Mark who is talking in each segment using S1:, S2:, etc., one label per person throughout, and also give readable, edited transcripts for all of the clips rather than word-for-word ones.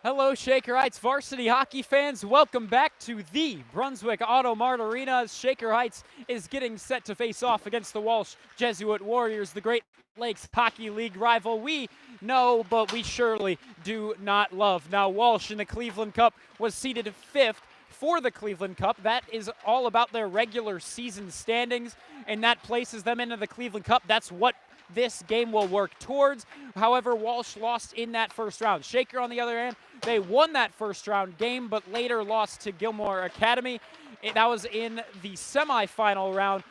S1: Hello, Shaker Heights varsity hockey fans. Welcome back to the Brunswick Auto Mart Arena as Shaker Heights is getting set to face off against the Walsh Jesuit Warriors, the Great Lakes Hockey League rival we know, but we surely do not love. Now, Walsh in the Cleveland Cup was seeded fifth for the Cleveland Cup. That is all about their regular season standings, and that places them into the Cleveland Cup. That's what this game will work towards. However, Walsh lost in that first round. Shaker, on the other hand, they won that first round game, but later lost to Gilmore Academy. That was in the semifinal round.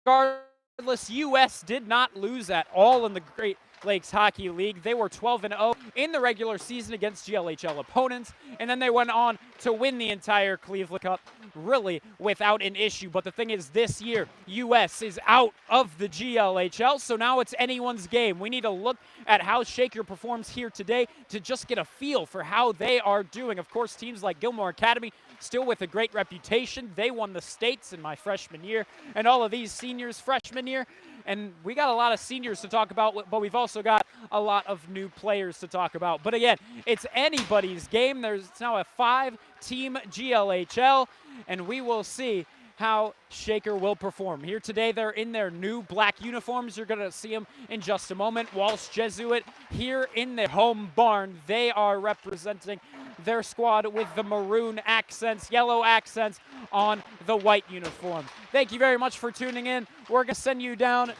S1: Regardless, US did not lose at all in the Great Lakes Hockey League. They were 12-0 in the regular season against GLHL opponents, and then they went on to win the entire Cleveland Cup really without an issue. But the thing is, this year, US is out of the GLHL, so now it's anyone's game. We need to look at how Shaker performs here today to just get a feel for how they are doing. Of course, teams like Gilmore Academy, still with a great reputation. They won the States in my freshman year, and all of these seniors freshman year. And we got a lot of seniors to talk about, but we've also got a lot of new players to talk about. But again, it's anybody's game. There's now a 5-team GLHL, and we will see how Shaker will perform. Here today, they're in their new black uniforms. You're going to see them in just a moment. Walsh Jesuit here in their home barn. They are representing their squad with the maroon accents, yellow accents on the white uniform. Thank you very much for tuning in. We're going to send you down.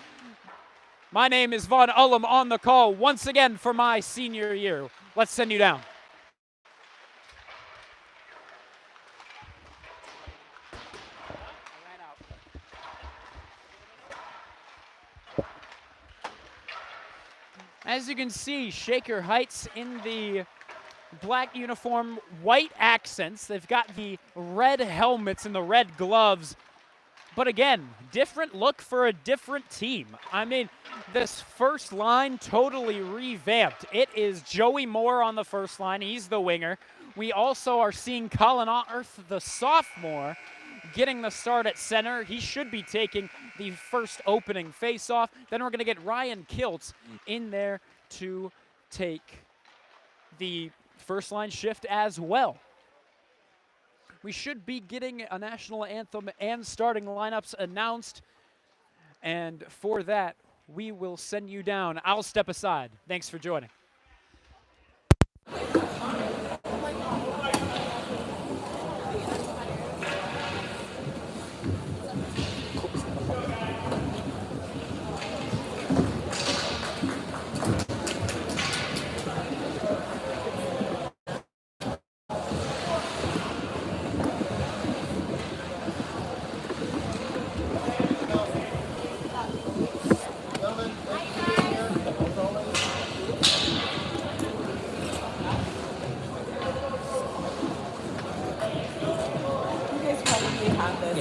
S1: My name is Von Ullum on the call once again for my senior year. Let's send you down. As you can see, Shaker Heights in the black uniform, white accents. They've got the red helmets and the red gloves. But again, different look for a different team. I mean, this first line totally revamped. It is Joey Moore on the first line. He's the winger. We also are seeing Colin Arth, the sophomore, getting the start at center. He should be taking the first opening faceoff. Then we're going to get Ryan Kiltz in there to take the first line shift as well. We should be getting a national anthem and starting lineups announced. And for that, we will send you down. I'll step aside. Thanks for joining.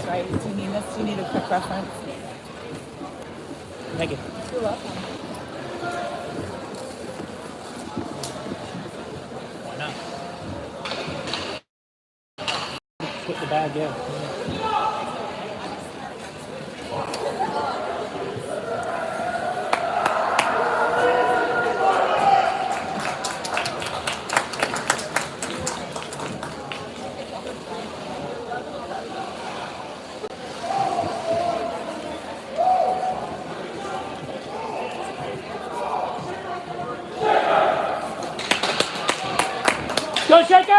S2: Right? Do you need this? Do you need a quick reference?
S1: Thank you.
S2: You're welcome.
S1: Why not? Put the bag in. Go Shaker! I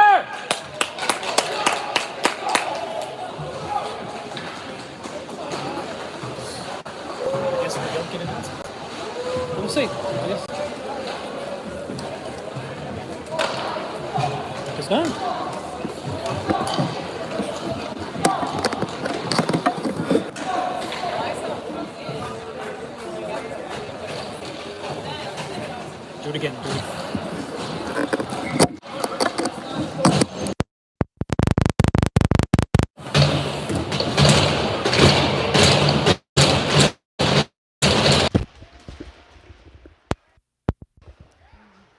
S1: guess we don't get an answer. We'll see. I guess. It's done. Do it again. Do it.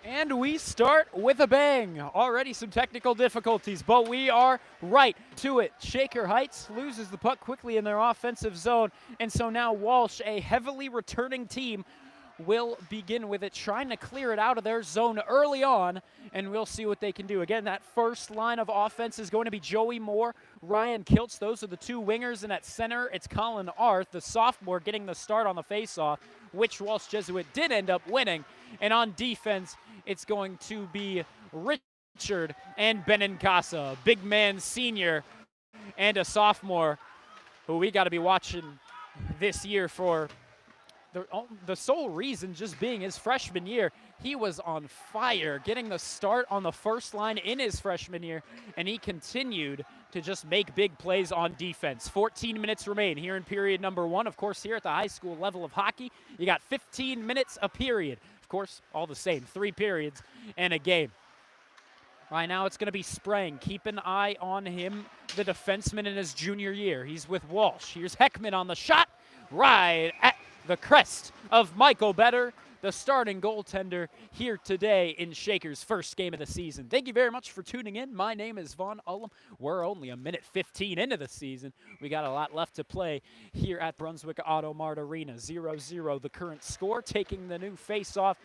S1: And we start with a bang. Already some technical difficulties, but we are right to it. Shaker Heights loses the puck quickly in their offensive zone, and so now Walsh, a heavily returning team, will begin with it, trying to clear it out of their zone early on, and we'll see what they can do. Again, that first line of offense is going to be Joey Moore, Ryan Kiltz. Those are the two wingers, and at center, it's Colin Arth, the sophomore, getting the start on the faceoff, which Walsh Jesuit did end up winning. And on defense, it's going to be Richard and Benincasa, big man senior and a sophomore, who we got to be watching this year for the sole reason just being his freshman year. He was on fire, getting the start on the first line in his freshman year, and he continued to just make big plays on defense. 14 minutes remain here in period number 1. Of course, here at the high school level of hockey, you got 15 minutes a period. Of course, all the same, 3 periods and a game. Right now, it's going to be Sprang. Keep an eye on him, the defenseman in his junior year. He's with Walsh. Here's Heckman on the shot, right at the crest of Michael Better, the starting goaltender here today in Shaker's first game of the season. Thank you very much for tuning in. My name is Vaughn Ullum. We're only a minute 15 into the season. We got a lot left to play here at Brunswick Auto Mart Arena. 0-0 the current score. Taking the new face-off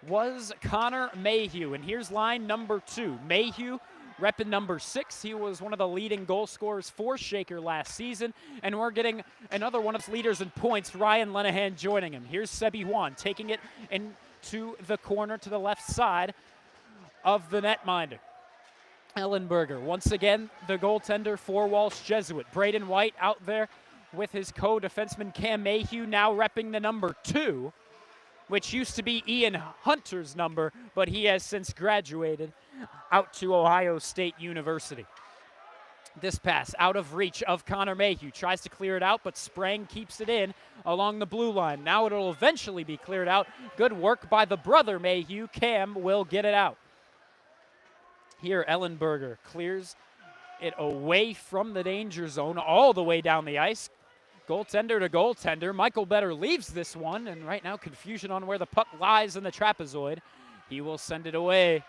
S1: was Connor Mayhew, and here's line number 2. Mayhew repping number 6. He was one of the leading goal scorers for Shaker last season, and we're getting another one of his leaders in points, Ryan Lenahan, joining him. Here's Sebi Juan taking it into the corner to the left side of the netminder. Ellenberger, once again, the goaltender for Walsh Jesuit. Braden White out there with his co-defenseman Cam Mayhew, now repping the number 2, which used to be Ian Hunter's number, but he has since graduated out to Ohio State University. This pass out of reach of Connor Mayhew. Tries to clear it out, but Sprang keeps it in along the blue line. Now it'll eventually be cleared out. Good work by the brother Mayhew. Cam will get it out. Here, Ellenberger clears it away from the danger zone all the way down the ice. Goaltender to goaltender. Michael Better leaves this one, and right now confusion on where the puck lies in the trapezoid. He will send it away.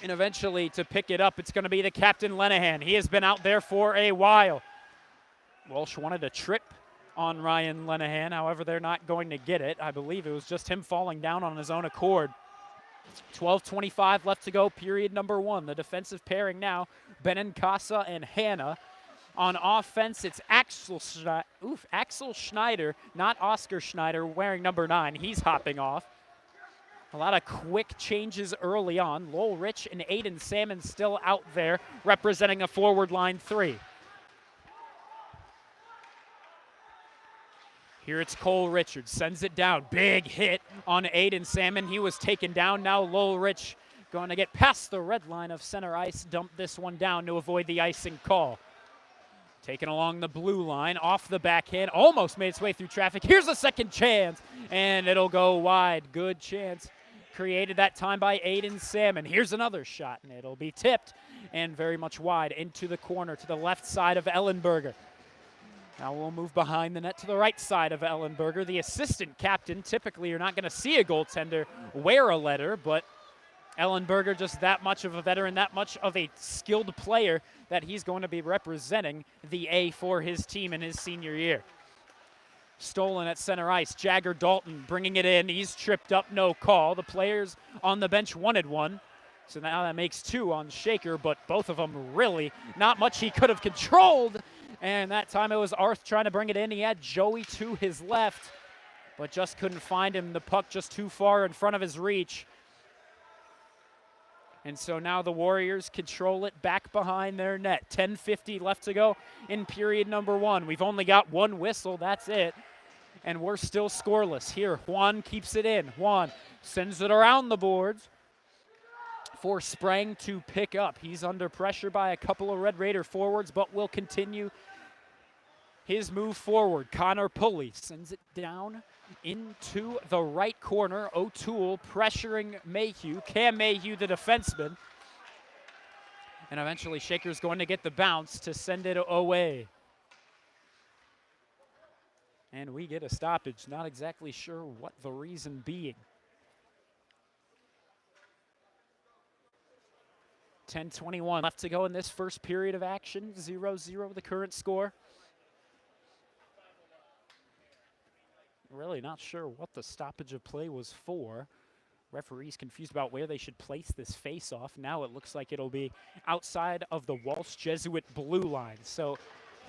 S1: And eventually to pick it up, it's going to be the captain, Lenahan. He has been out there for a while. Walsh wanted a trip on Ryan Lenahan. However, they're not going to get it. I believe it was just him falling down on his own accord. 12:25 left to go, period number 1. The defensive pairing now, Benincasa and Hanna. On offense, it's Axel Schneider, not Oscar Schneider, wearing number 9. He's hopping off. A lot of quick changes early on. Lowell Rich and Aiden Salmon still out there representing a forward line 3. Here it's Cole Richards, sends it down. Big hit on Aiden Salmon. He was taken down. Now Lowell Rich going to get past the red line of center ice, dump this one down to avoid the icing call. Taken along the blue line, off the backhand, almost made its way through traffic. Here's a second chance, and it'll go wide. Good chance created that time by Aiden Salmon. Here's another shot, and it'll be tipped and very much wide into the corner to the left side of Ellenberger. Now we'll move behind the net to the right side of Ellenberger. The assistant captain, typically you're not going to see a goaltender wear a letter, but Ellenberger just that much of a veteran, that much of a skilled player that he's going to be representing the A for his team in his senior year. Stolen at center ice. Jagger Dalton bringing it in. He's tripped up, no call. The players on the bench wanted one. So now that makes 2 on Shaker, but both of them really not much he could have controlled. And that time it was Arth trying to bring it in. He had Joey to his left, but just couldn't find him. The puck just too far in front of his reach. And so now the Warriors control it back behind their net. 10:50 left to go in period number 1. We've only got one whistle, that's it. And we're still scoreless. Here, Juan keeps it in. Juan sends it around the boards for Sprang to pick up. He's under pressure by a couple of Red Raider forwards, but will continue his move forward. Connor Pulley sends it down into the right corner. O'Toole pressuring Mayhew. Cam Mayhew, the defenseman. And eventually Shaker's going to get the bounce to send it away. And we get a stoppage. Not exactly sure what the reason being. 10:21 left to go in this first period of action. 0-0 the current score. Really not sure what the stoppage of play was for. Referees confused about where they should place this face-off. Now it looks like it'll be outside of the Walsh Jesuit blue line. So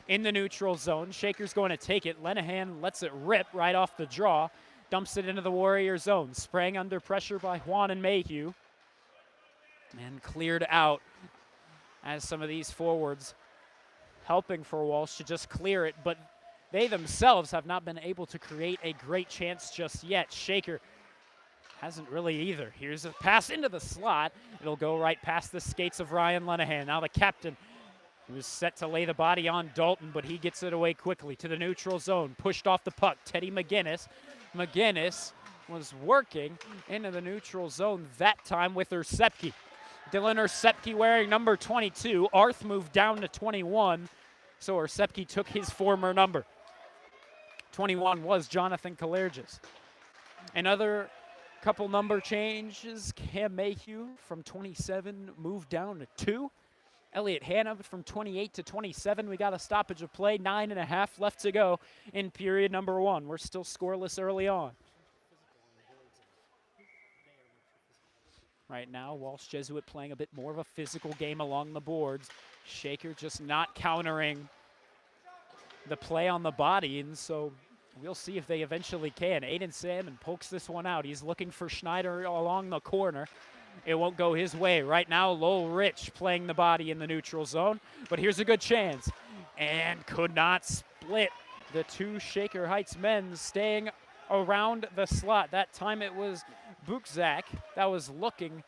S1: in the neutral zone, Shaker's going to take it. Lenahan lets it rip right off the draw. Dumps it into the Warrior zone. Sprang under pressure by Juan and Mayhew. And cleared out as some of these forwards helping for Walsh to just clear it. But they themselves have not been able to create a great chance just yet. Shaker hasn't really either. Here's a pass into the slot. It'll go right past the skates of Ryan Lenahan. Now the captain, he was set to lay the body on Dalton, but he gets it away quickly to the neutral zone. Pushed off the puck. Teddy McGinnis. McGinnis was working into the neutral zone that time with Ursepke. Dylan Ursepke wearing number 22. Arth moved down to 21, so Ursepke took his former number. 21 was Jonathan Kalergis. Another couple number changes. Cam Mayhew from 27 moved down to 2. Elliot Hanna from 28 to 27. We got a stoppage of play. 9.5 left to go in period number 1. We're still scoreless early on. Right now, Walsh Jesuit playing a bit more of a physical game along the boards. Shaker just not countering the play on the body, and so we'll see if they eventually can. Aiden Salmon pokes this one out. He's looking for Schneider along the corner. It won't go his way. Right now, Lowell Rich playing the body in the neutral zone, but here's a good chance. And could not split the two Shaker Heights men staying around the slot. That time it was Bukzak that was looking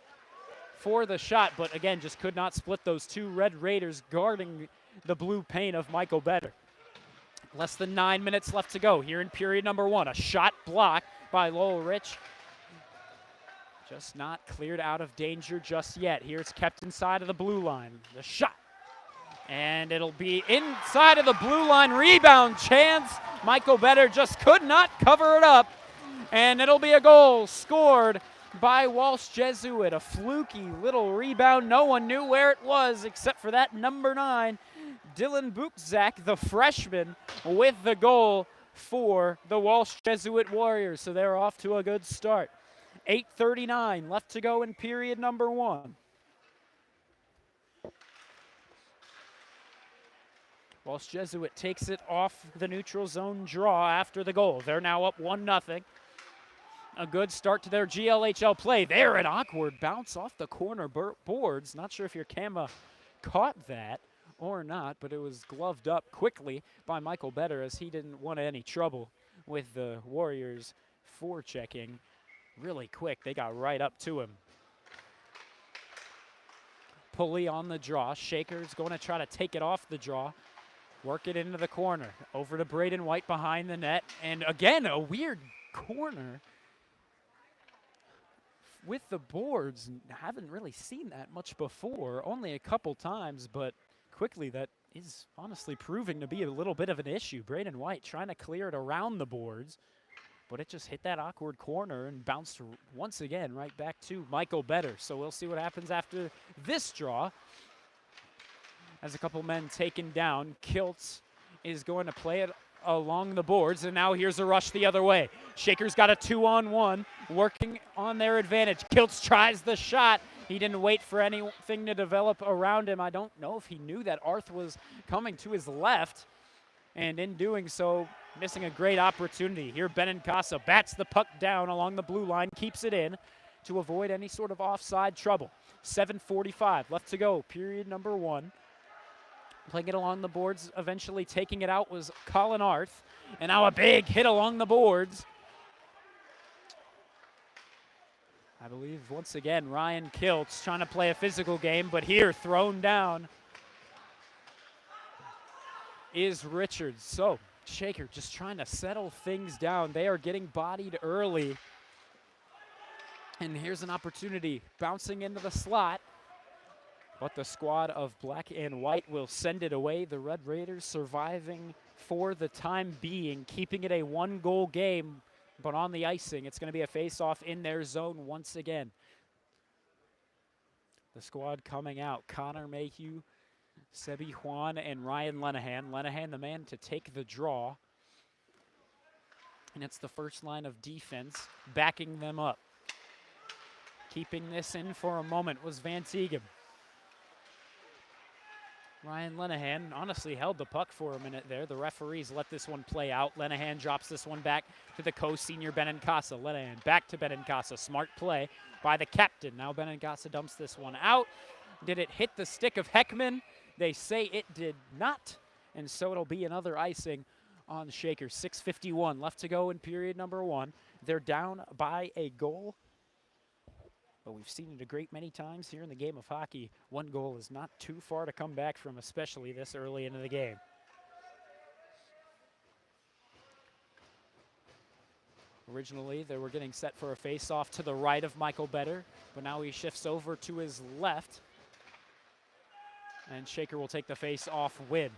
S1: for the shot, but again, just could not split those two Red Raiders guarding the blue paint of Michael Better. Less than 9 minutes left to go here in period number 1. A shot blocked by Lowell Rich. Just not cleared out of danger just yet. Here it's kept inside of the blue line. The shot. And it'll be inside of the blue line. Rebound chance. Michael Better just could not cover it up. And it'll be a goal scored by Walsh Jesuit. A fluky little rebound. No one knew where it was except for that number 9. Dylan Bukzak, the freshman, with the goal for the Walsh Jesuit Warriors. So they're off to a good start. 8:39 left to go in period number 1. Walsh Jesuit takes it off the neutral zone draw after the goal. They're now up 1-0. A good start to their GLHL play. There, an awkward bounce off the corner boards. Not sure if your camera caught that or not, but it was gloved up quickly by Michael Better as he didn't want any trouble with the Warriors forechecking really quick. They got right up to him. Pulley on the draw. Shaker's going to try to take it off the draw. Work it into the corner. Over to Braden White behind the net. And again, a weird corner with the boards. Haven't really seen that much before. Only a couple times, but quickly that is honestly proving to be a little bit of an issue. Braden White trying to clear it around the boards, but it just hit that awkward corner and bounced once again right back to Michael Better. So we'll see what happens after this draw. As a couple men taken down, Kiltz is going to play it along the boards, and now here's a rush the other way. Shaker's got a 2-on-1 working on their advantage. Kiltz tries the shot. He didn't wait for anything to develop around him. I don't know if he knew that Arth was coming to his left, and in doing so, missing a great opportunity. Here Benincasa bats the puck down along the blue line, keeps it in to avoid any sort of offside trouble. 7:45 left to go, period number 1. Playing it along the boards, eventually taking it out was Colin Arth. And now a big hit along the boards. I believe, once again, Ryan Kiltz trying to play a physical game, but here, thrown down is Richards. So, Shaker just trying to settle things down. They are getting bodied early. And here's an opportunity, bouncing into the slot. But the squad of black and white will send it away. The Red Raiders surviving for the time being, keeping it a 1-goal game. But on the icing, it's going to be a face-off in their zone once again. The squad coming out, Connor Mayhew, Sebi Juan, and Ryan Lenahan. Lenahan, the man to take the draw. And it's the first line of defense backing them up. Keeping this in for a moment was Van Teegem. Ryan Lenahan honestly held the puck for a minute there. The referees let this one play out. Lenahan drops this one back to the co-senior Benincasa. Lenahan back to Benincasa. Smart play by the captain. Now Benincasa dumps this one out. Did it hit the stick of Heckman? They say it did not. And so it'll be another icing on Shaker. 6:51 left to go in period number 1. They're down by a goal. But we've seen it a great many times here in the game of hockey. One goal is not too far to come back from, especially this early into the game. Originally, they were getting set for a face-off to the right of Michael Better, but now he shifts over to his left. And Shaker will take the face-off win.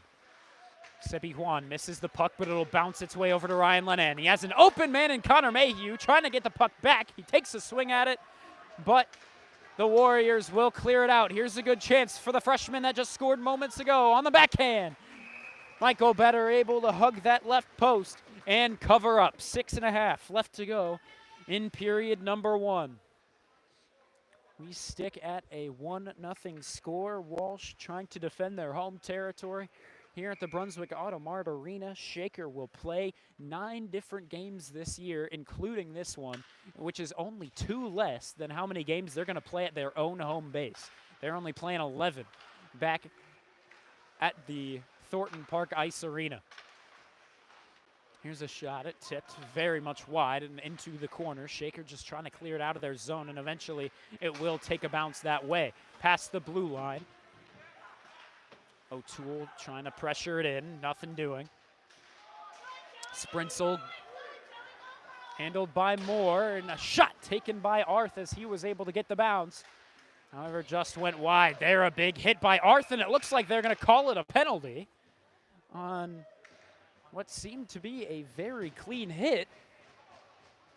S1: Sebi Juan misses the puck, but it'll bounce its way over to Ryan Lenahan. He has an open man in Connor Mayhew trying to get the puck back. He takes a swing at it, but the Warriors will clear it out. Here's a good chance for the freshman that just scored moments ago on the backhand. Michael Better able to hug that left post and cover up. 6.5 left to go in period number 1. We stick at a 1-0 score. Walsh trying to defend their home territory here at the Brunswick Automart Arena. Shaker will play 9 different games this year, including this one, which is only 2 less than how many games they're going to play at their own home base. They're only playing 11 back at the Thornton Park Ice Arena. Here's a shot. It tipped very much wide and into the corner. Shaker just trying to clear it out of their zone, and eventually it will take a bounce that way. Past the blue line. O'Toole trying to pressure it in, nothing doing. Sprintzel handled by Moore, and a shot taken by Arth as he was able to get the bounce. However, just went wide. There, a big hit by Arth, and it looks like they're going to call it a penalty on what seemed to be a very clean hit.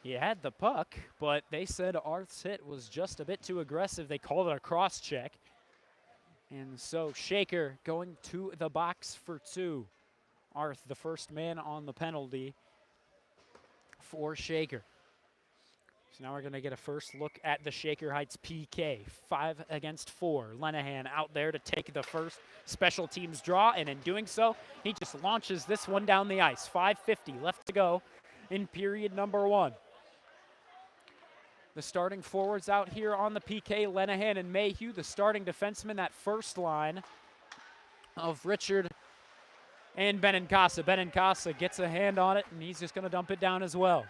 S1: He had the puck, but they said Arth's hit was just a bit too aggressive. They called it a cross check. And so Shaker going to the box for 2. Arth, the first man on the penalty for Shaker. So now we're going to get a first look at the Shaker Heights PK. 5 against 4. Lenahan out there to take the first special teams draw, and in doing so, he just launches this one down the ice. 5:50 left to go in period number 1. The starting forwards out here on the PK, Lenahan and Mayhew. The starting defenseman, that first line of Richard and Benincasa. Benincasa gets a hand on it, and he's just going to dump it down as well.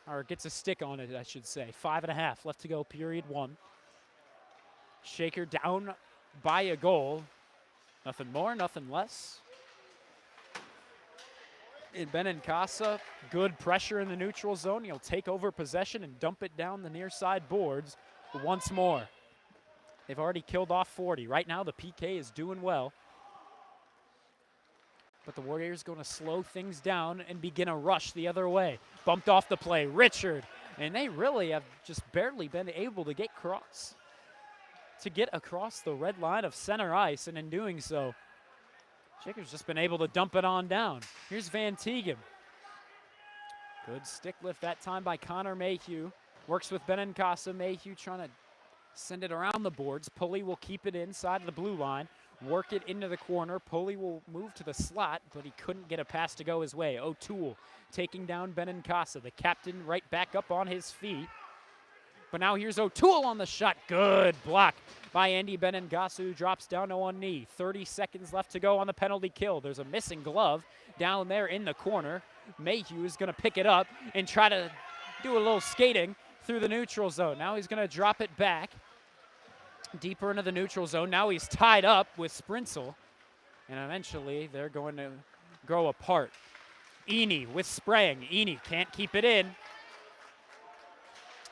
S1: Or gets a stick on it, I should say. 5.5 left to go, period 1. Shaker down by a goal. Nothing more, nothing less. In Benincasa, good pressure in the neutral zone. He'll take over possession and dump it down the near side boards once more. They've already killed off 40. Right now, the PK is doing well. But the Warriors going to slow things down and begin a rush the other way. Bumped off the play, Richard. And they really have just barely been able to get across the red line of center ice, and in doing so, Shaker's just been able to dump it on down. Here's Van Teegem. Good stick lift that time by Connor Mayhew. Works with Benincasa. Mayhew trying to send it around the boards. Pulley will keep it inside of the blue line. Work it into the corner. Pulley will move to the slot, but he couldn't get a pass to go his way. O'Toole taking down Benincasa. The captain right back up on his feet. But now here's O'Toole on the shot. Good block by Andy Benincasa, who drops down to one knee. 30 seconds left to go on the penalty kill. There's a missing glove down there in the corner. Mayhew is going to pick it up and try to do a little skating through the neutral zone. Now he's going to drop it back deeper into the neutral zone. Now he's tied up with Sprintzel, and eventually they're going to grow apart. Eni with spraying. Eni can't keep it in.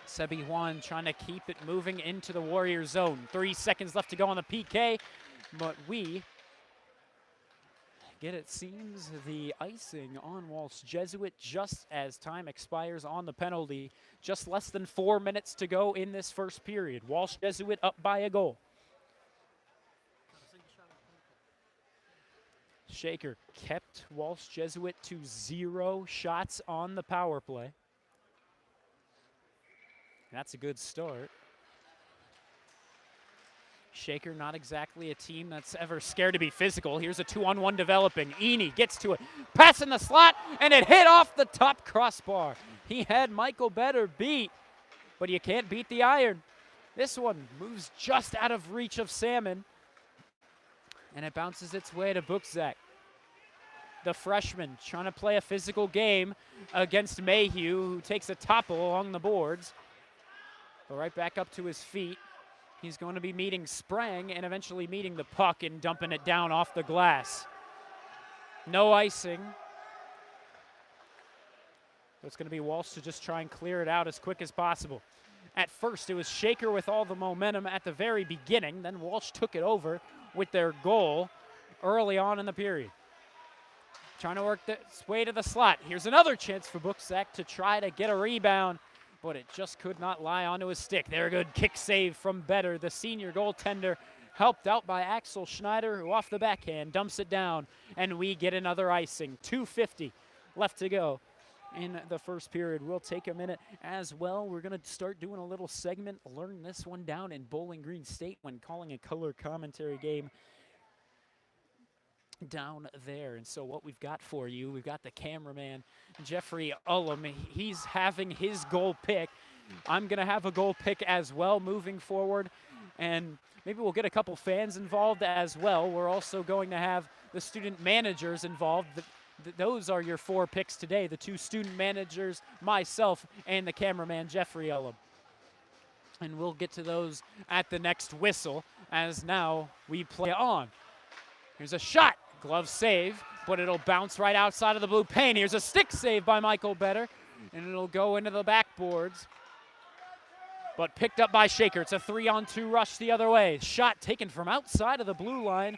S1: Sebi Juan trying to keep it moving into the Warrior zone. 3 seconds left to go on the PK, but we get, it seems, the icing on Walsh Jesuit just as time expires on the penalty. Just less than 4 minutes to go in this first period. Walsh Jesuit up by a goal. Shaker kept Walsh Jesuit to 0 shots on the power play. That's a good start. Shaker, not exactly a team that's ever scared to be physical. Here's a 2-on-1 developing. Eney gets to it, pass in the slot, and it hit off the top crossbar. He had Michael Better beat, but you can't beat the iron. This one moves just out of reach of Salmon, and it bounces its way to Bukzak. The freshman trying to play a physical game against Mayhew, who takes a topple along the boards. But right back up to his feet. He's going to be meeting Sprang and eventually meeting the puck and dumping it down off the glass. No icing. So it's going to be Walsh to just try and clear it out as quick as possible. At first, it was Shaker with all the momentum at the very beginning. Then Walsh took it over with their goal early on in the period. Trying to work its way to the slot. Here's another chance for Bukzak to try to get a rebound, but it just could not lie onto his stick. There, a good kick save from Better, the senior goaltender, helped out by Axel Schneider, who off the backhand dumps it down, and we get another icing. 2:50 left to go in the first period. We'll take a minute as well. We're going to start doing a little segment, learn this one down in Bowling Green State when calling a color commentary game down there. And so what we've got for you, we've got the cameraman Jeffrey Ullum. He's having his goal pick. I'm gonna have a goal pick as well moving forward, and maybe we'll get a couple fans involved as well. We're also going to have the student managers involved. Those are your 4 picks today, the 2 student managers, myself, and the cameraman Jeffrey Ullum. And we'll get to those at the next whistle, as now we play on. Here's a shot. Glove save, but it'll bounce right outside of the blue paint. Here's a stick save by Michael Better, and it'll go into the backboards. But picked up by Shaker. It's a 3-on-2 rush the other way. Shot taken from outside of the blue line.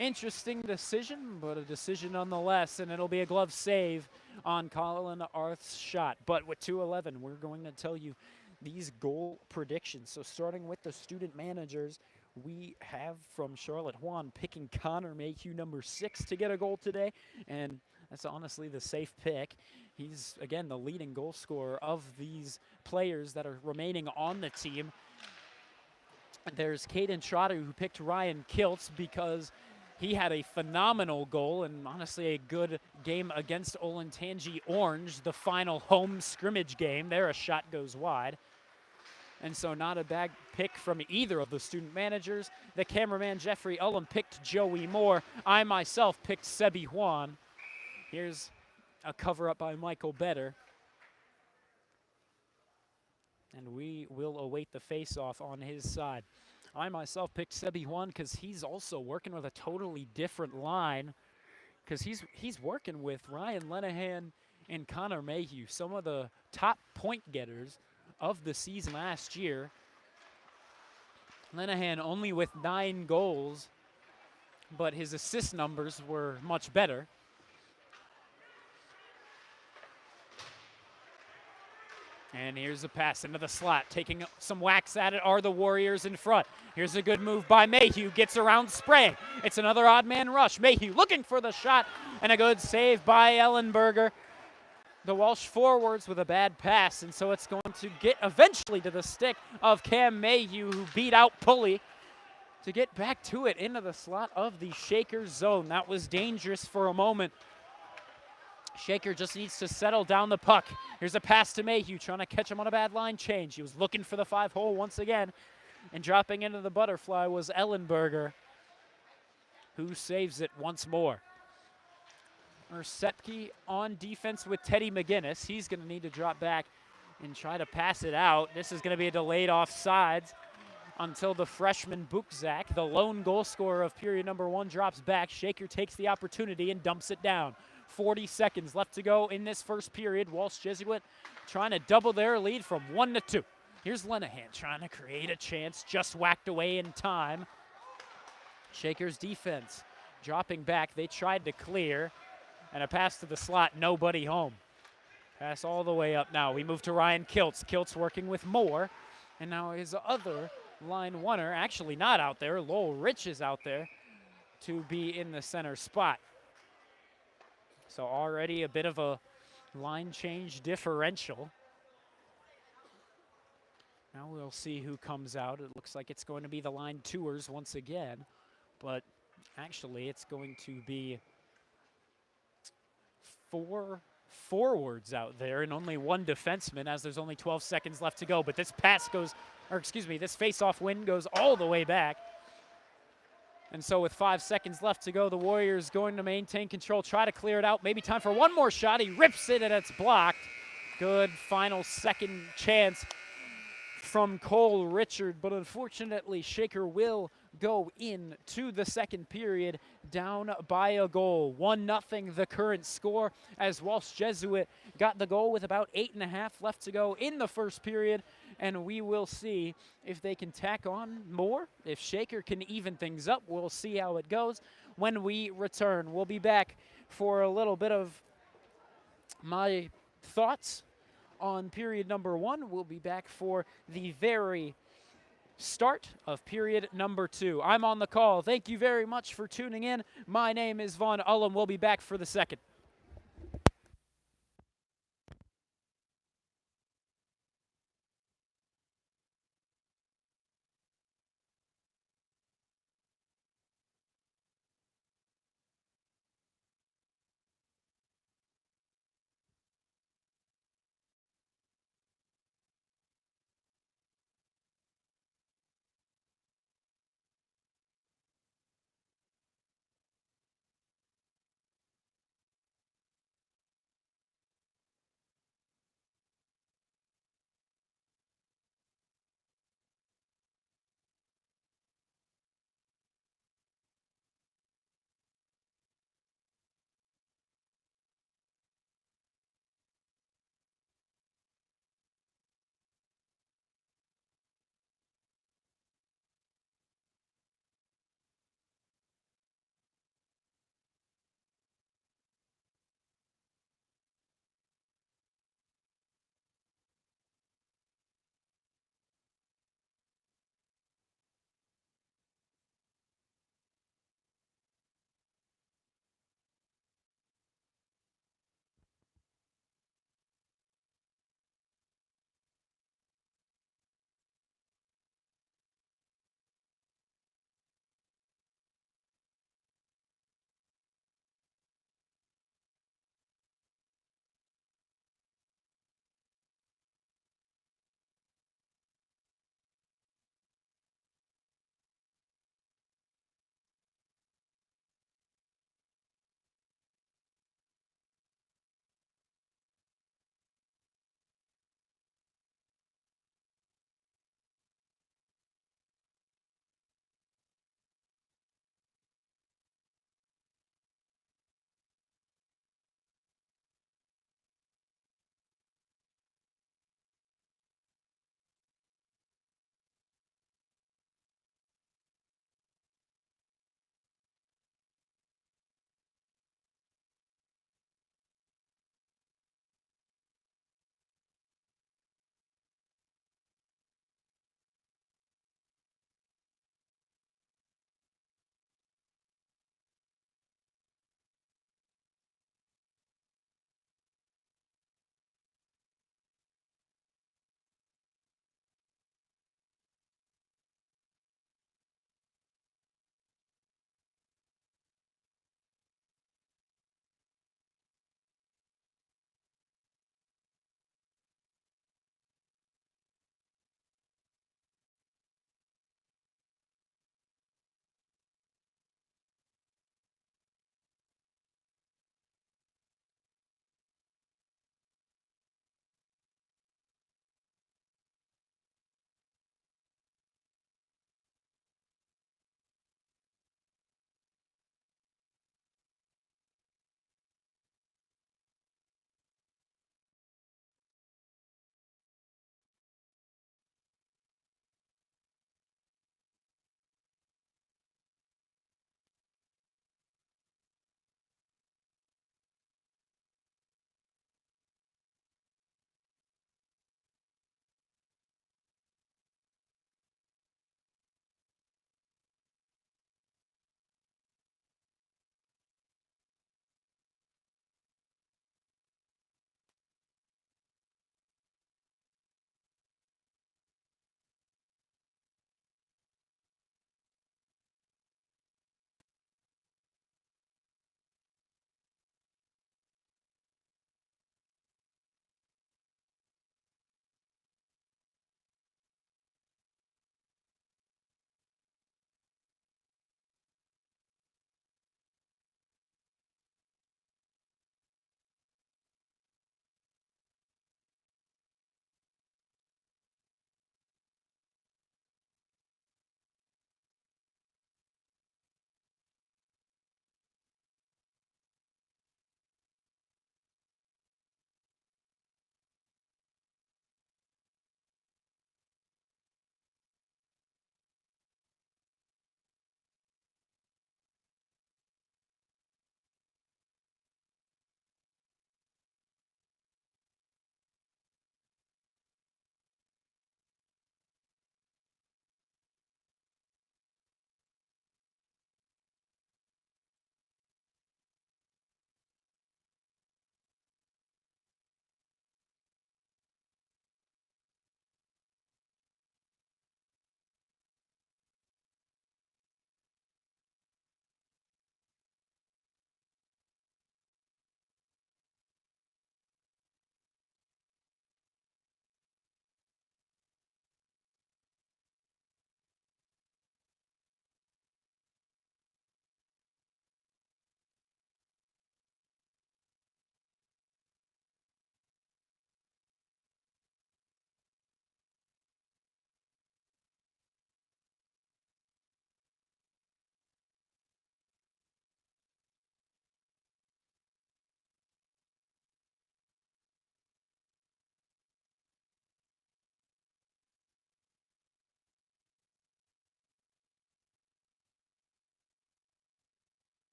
S1: Interesting decision, but a decision nonetheless, and it'll be a glove save on Colin Arth's shot. But with 2:11, we're going to tell you these goal predictions. So starting with the student managers, we have from Charlotte Juan picking Connor Mayhew, number 6, to get a goal today, and that's honestly the safe pick. He's, again, the leading goal scorer of these players that are remaining on the team. There's Caden Trotter, who picked Ryan Kiltz because he had a phenomenal goal and honestly a good game against Olentangy Orange, the final home scrimmage game. There, a shot goes wide. And so not a bad pick from either of the student managers. The cameraman Jeffrey Ullum picked Joey Moore. I myself picked Sebi Juan. Here's a cover-up by Michael Better. And we will await the face-off on his side. I myself picked Sebi Juan because he's also working with a totally different line, because he's working with Ryan Lenahan and Connor Mayhew, some of the top point getters of the season last year. Lenahan only with 9 goals, but his assist numbers were much better. And here's a pass into the slot. Taking some wax at it are the Warriors in front. Here's a good move by Mayhew. Gets around Sprang. It's another odd man rush. Mayhew looking for the shot, and a good save by Ellenberger. The Walsh forwards with a bad pass, and so it's going to get eventually to the stick of Cam Mayhew, who beat out Pulley to get back to it into the slot of the Shaker zone. That was dangerous for a moment. Shaker just needs to settle down the puck. Here's a pass to Mayhew, trying to catch him on a bad line change. He was looking for the 5-hole once again, and dropping into the butterfly was Ellenberger, who saves it once more. Sepke on defense with Teddy McGinnis. He's going to need to drop back and try to pass it out. This is going to be a delayed offsides until the freshman Bukzak, the lone goal scorer of period number 1, drops back. Shaker takes the opportunity and dumps it down. 40 seconds left to go in this first period. Walsh Jesuit trying to double their lead from 1-2. Here's Lenahan trying to create a chance, just whacked away in time. Shaker's defense dropping back. They tried to clear. And a pass to the slot, nobody home. Pass all the way up now. We move to Ryan Kiltz. Kiltz working with Moore. And now his other line oneer, actually not out there. Lowell Rich is out there to be in the center spot. So already a bit of a line change differential. Now we'll see who comes out. It looks like it's going to be the line tours once again, but actually it's going to be 4 forwards out there and only 1 defenseman, as there's only 12 seconds left to go. But this pass goes, or excuse me, this face-off win goes all the way back. And so with 5 seconds left to go, the Warriors going to maintain control, try to clear it out. Maybe time for one more shot. He rips it and it's blocked. Good final second chance from Cole Richard, but unfortunately Shaker will go into the second period down by a goal. 1-0 the current score, as Walsh Jesuit got the goal with about 8.5 left to go in the first period, and we will see if they can tack on more. If Shaker can even things up, we'll see how it goes when we return. We'll be back for a little bit of my thoughts on period number 1. We'll be back for the very start of period number 2. I'm on the call. Thank you very much for tuning in. My name is Vaughn Ullum. We'll be back for the second.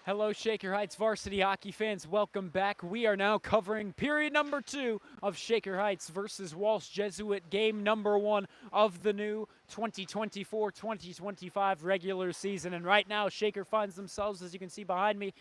S1: Hello, Shaker Heights varsity hockey fans. Welcome back. We are now covering period number 2 of Shaker Heights versus Walsh Jesuit, game number 1 of the new 2024-2025 regular season. And right now, Shaker finds themselves, as you can see behind me,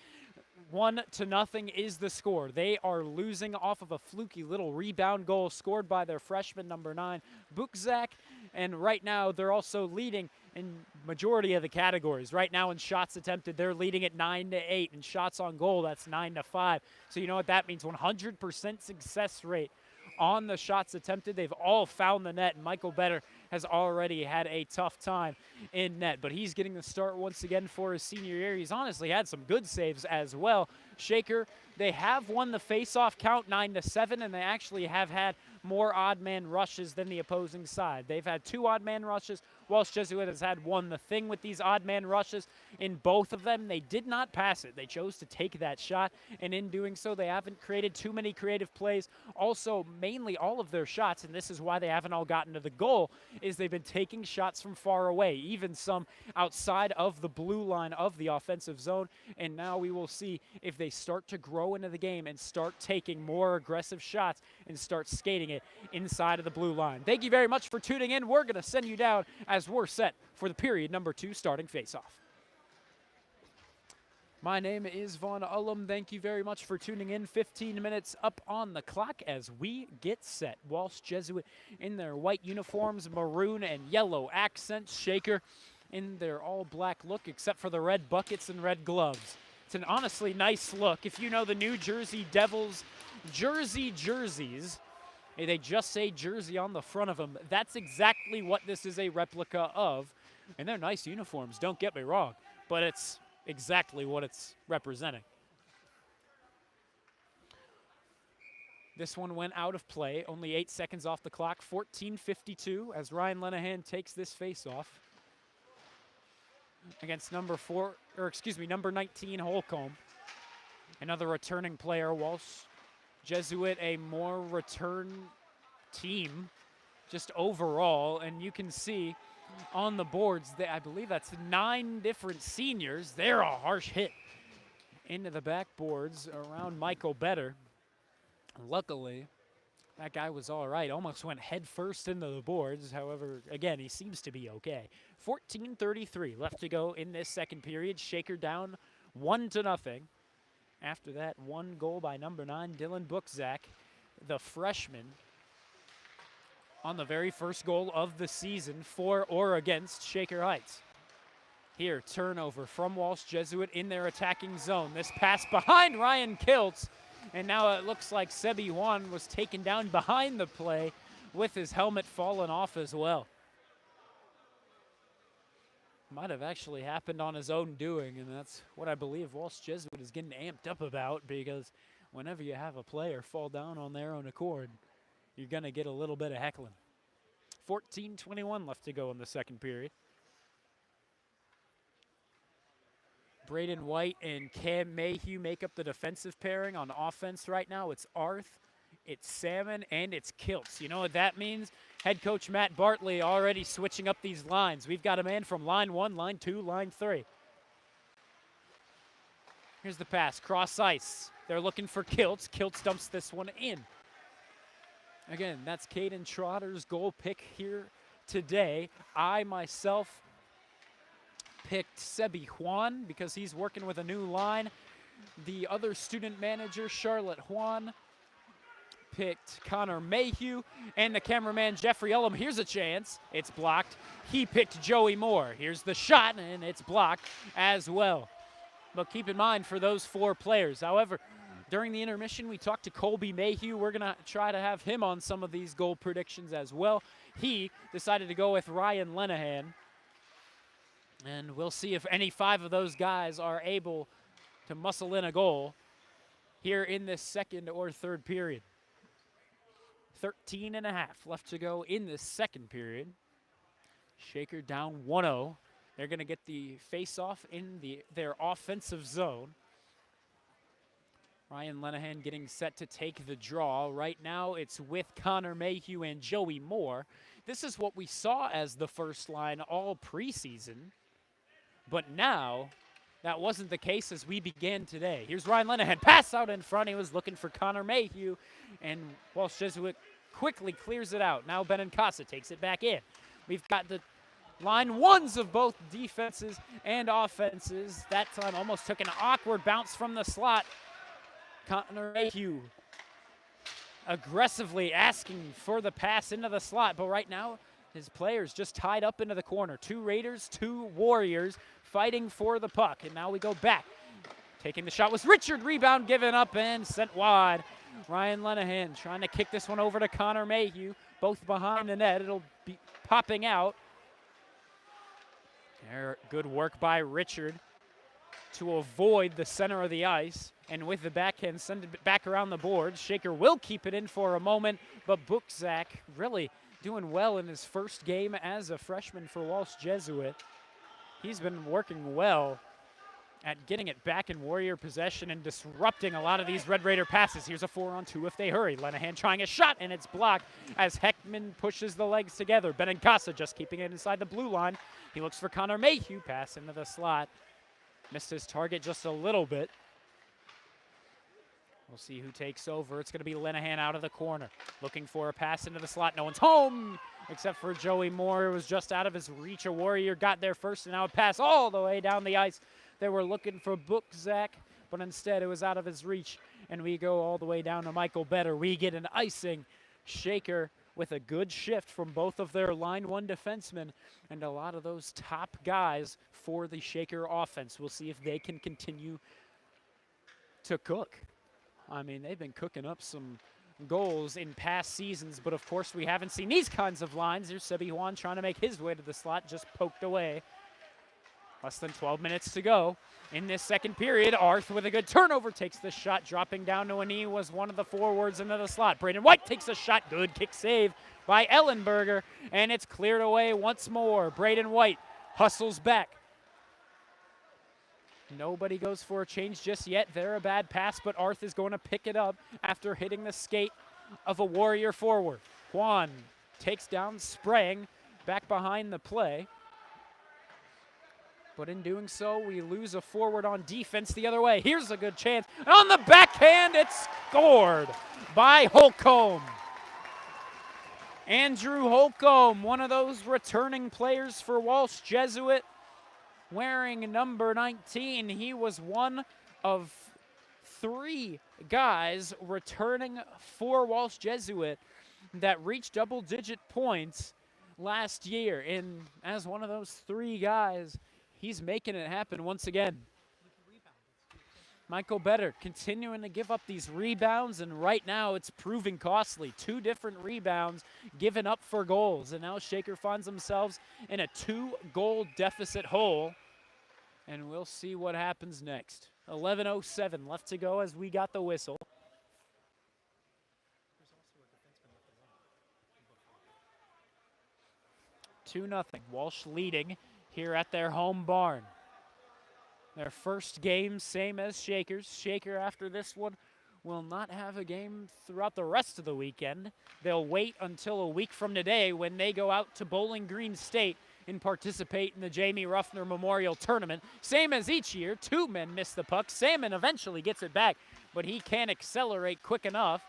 S1: 1-0 is the score. They are losing off of a fluky little rebound goal scored by their freshman number 9, Bukzak. And right now, they're also leading in majority of the categories. Right now in shots attempted, they're leading at 9-8. In shots on goal, that's 9-5. So you know what that means, 100% success rate on the shots attempted. They've all found the net, and Michael Better has already had a tough time in net, but he's getting the start once again for his senior year. He's honestly had some good saves as well. Shaker, they have won the face-off count 9-7, and they actually have had more odd man rushes than the opposing side. They've had 2 odd man rushes. Walsh Jesuit has had 1. The thing with these odd man rushes, in both of them, they did not pass it. They chose to take that shot, and in doing so, they haven't created too many creative plays. Also, mainly all of their shots, and this is why they haven't all gotten to the goal, is they've been taking shots from far away, even some outside of the blue line of the offensive zone. And now we will see if they start to grow into the game and start taking more aggressive shots and start skating it inside of the blue line. Thank you very much for tuning in. We're going to send you down as we're set for the period number 2 starting face-off. My name is Vaughn Ullum. Thank you very much for tuning in. 15 minutes up on the clock as we get set. Walsh Jesuit in their white uniforms, maroon and yellow accents. Shaker in their all-black look, except for the red buckets and red gloves. It's an honestly nice look. If you know the New Jersey Devils jerseys, they just say Jersey on the front of them. That's exactly what this is a replica of. And they're nice uniforms, don't get me wrong, but it's exactly what it's representing. This one went out of play, only 8 seconds off the clock, 14:52 as Ryan Lenahan takes this face-off against number 19 Holcomb. Another returning player. Walsh Jesuit, a more return team just overall, and you can see on the boards that I believe that's 9 different seniors. They're a harsh hit into the backboards around Michael Better. Luckily, that guy was all right. Almost went head first into the boards. However, again, he seems to be okay. 14:33 left to go in this second period. Shaker down 1-0. After that, 1 goal by number 9, Dylan Bukzak, the freshman, on the very first goal of the season for or against Shaker Heights. Here, turnover from Walsh Jesuit in their attacking zone. This pass behind Ryan Kiltz, and now it looks like Sebi Juan was taken down behind the play with his helmet fallen off as well. Might have actually happened on his own doing, and that's what I believe Walsh Jesuit is getting amped up about, because whenever you have a player fall down on their own accord, you're going to get a little bit of heckling. 14:21 left to go in the second period. Braden White and Cam Mayhew make up the defensive pairing. On offense right now, it's Arth, it's Salmon, and it's Kiltz. You know what that means? Head coach Matt Bartley already switching up these lines. We've got a man from line 1, line 2, line 3. Here's the pass, cross ice. They're looking for Kiltz. Kiltz dumps this one in. Again, that's Caden Trotter's goal pick here today. I myself picked Sebi Juan because he's working with a new line. The other student manager, Charlotte Juan, picked Connor Mayhew, and the cameraman, Jeffrey Ullum. Here's a chance. It's blocked. He picked Joey Moore. Here's the shot, and it's blocked as well. But keep in mind for those 4 players. However, during the intermission, we talked to Colby Mayhew. We're going to try to have him on some of these goal predictions as well. He decided to go with Ryan Lenahan. And we'll see if any 5 of those guys are able to muscle in a goal here in this second or third period. 13.5 left to go in this second period. Shaker down 1-0. They're going to get the face-off in their offensive zone. Ryan Lenahan getting set to take the draw. Right now, it's with Connor Mayhew and Joey Moore. This is what we saw as the first line all preseason. But now, that wasn't the case as we began today. Here's Ryan Lenahan, pass out in front. He was looking for Connor Mayhew, and Walsh Jesuit quickly clears it out. Now Benincasa takes it back in. We've got the line ones of both defenses and offenses. That time almost took an awkward bounce from the slot. Connor Mayhew aggressively asking for the pass into the slot, but right now his players just tied up into the corner. 2 Raiders, 2 Warriors fighting for the puck, and now we go back. Taking the shot was Richard, rebound given up and sent wide. Ryan Lenahan trying to kick this one over to Connor Mayhew, both behind the net. It'll be popping out. Good work by Richard to avoid the center of the ice, and with the backhand send it back around the boards. Shaker will keep it in for a moment, but Bukzak really doing well in his first game as a freshman for Walsh Jesuit. He's been working well at getting it back in Warrior possession and disrupting a lot of these Red Raider passes. Here's a 4-on-2 if they hurry. Lenahan trying a shot, and it's blocked as Heckman pushes the legs together. Benincasa just keeping it inside the blue line. He looks for Connor Mayhew, pass into the slot. Missed his target just a little bit. We'll see who takes over. It's going to be Lenahan out of the corner, looking for a pass into the slot. No one's home except for Joey Moore. It was just out of his reach. A Warrior got there first, and now a pass all the way down the ice. They were looking for Bukzak, but instead it was out of his reach, and we go all the way down to Michael Better. We get an icing. Shaker with a good shift from both of their line one defensemen and a lot of those top guys for the Shaker offense. We'll see if they can continue to cook. I mean, they've been cooking up some goals in past seasons, but of course we haven't seen these kinds of lines. Here's Sebi Juan trying to make his way to the slot, just poked away. Less than 12 minutes to go in this second period. Arth with a good turnover takes the shot, dropping down to a knee, was one of the forwards into the slot. Braden White takes a shot, good kick save by Ellenberger, and it's cleared away once more. Braden White hustles back. Nobody goes for a change just yet. They're a bad pass, but Arth is going to pick it up after hitting the skate of a Warrior forward. Juan takes down Sprang back behind the play. But in doing so, we lose a forward on defense the other way. Here's a good chance. And on the backhand, it's scored by Holcomb. Andrew Holcomb, one of those returning players for Walsh Jesuit, wearing number 19. He was one of 3 guys returning for Walsh Jesuit that reached double-digit points last year. And as one of those 3 guys, he's making it happen once again. Michael Better continuing to give up these rebounds, and right now it's proving costly. 2 different rebounds given up for goals, and now Shaker finds themselves in a 2-goal deficit hole, and we'll see what happens next. 11:07 left to go as we got the whistle. Two 2-0, Walsh leading here at their home barn. Their first game, same as Shaker's. Shaker, after this one, will not have a game throughout the rest of the weekend. They'll wait until a week from today when they go out to Bowling Green State and participate in the Jamie Ruffner Memorial Tournament. Same as each year, 2 men miss the puck. Salmon eventually gets it back, but he can't accelerate quick enough.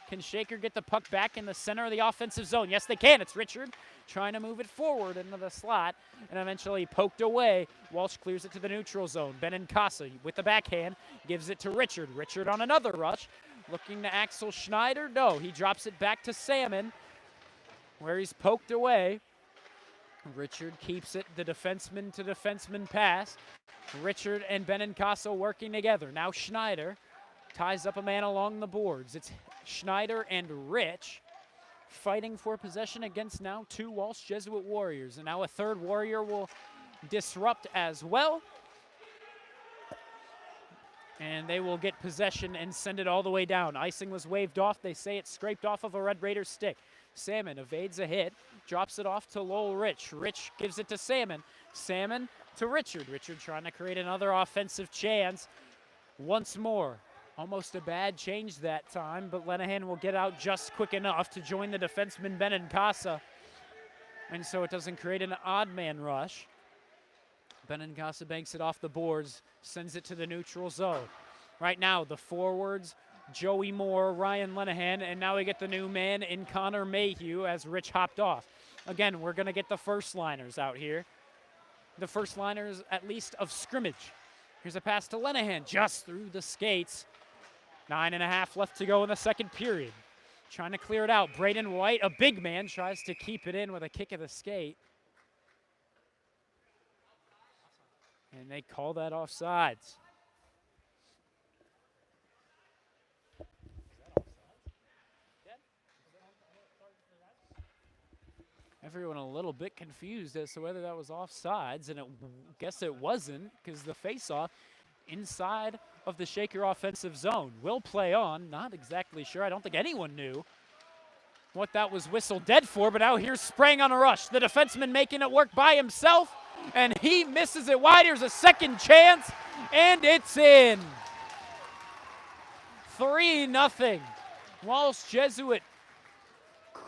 S1: Can Shaker get the puck back in the center of the offensive zone? Yes, they can. It's Richard trying to move it forward into the slot and eventually poked away. Walsh clears it to the neutral zone. Benincasa with the backhand gives it to Richard. Richard on another rush, looking to Axel Schneider. No, he drops it back to Salmon where he's poked away. Richard keeps it, the defenseman to defenseman pass. Richard and Benincasa working together. Now Schneider ties up a man along the boards. It's Schneider and Rich fighting for possession against now 2 Walsh Jesuit Warriors. And now a 3rd Warrior will disrupt as well. And they will get possession and send it all the way down. Icing was waved off. They say it scraped off of a Red Raider stick. Salmon evades a hit, drops it off to Lowell Rich. Rich gives it to Salmon. Salmon to Richard. Richard trying to create another offensive chance. Once more. Almost a bad change that time, but Lenahan will get out just quick enough to join the defenseman Benincasa. And so it doesn't create an odd man rush. Benincasa banks it off the boards, sends it to the neutral zone. Right now, the forwards, Joey Moore, Ryan Lenahan, and now we get the new man in Connor Mayhew as Rich hopped off. Again, we're going to get the first liners out here. The first liners, at least, of scrimmage. Here's a pass to Lenahan, just through the skates. 9.5 left to go in the second period. Trying to clear it out. Braden White, a big man, tries to keep it in with a kick of the skate. And they call that offsides. Everyone a little bit confused as to whether that was offsides, and I guess it wasn't, because the faceoff inside of the Shaker offensive zone will play on. Not exactly sure. I don't think anyone knew what that was whistled dead for, but now here's Sprang on a rush. The defenseman making it work by himself, and he misses it wide. Here's a second chance, and it's in. 3-0. Walsh Jesuit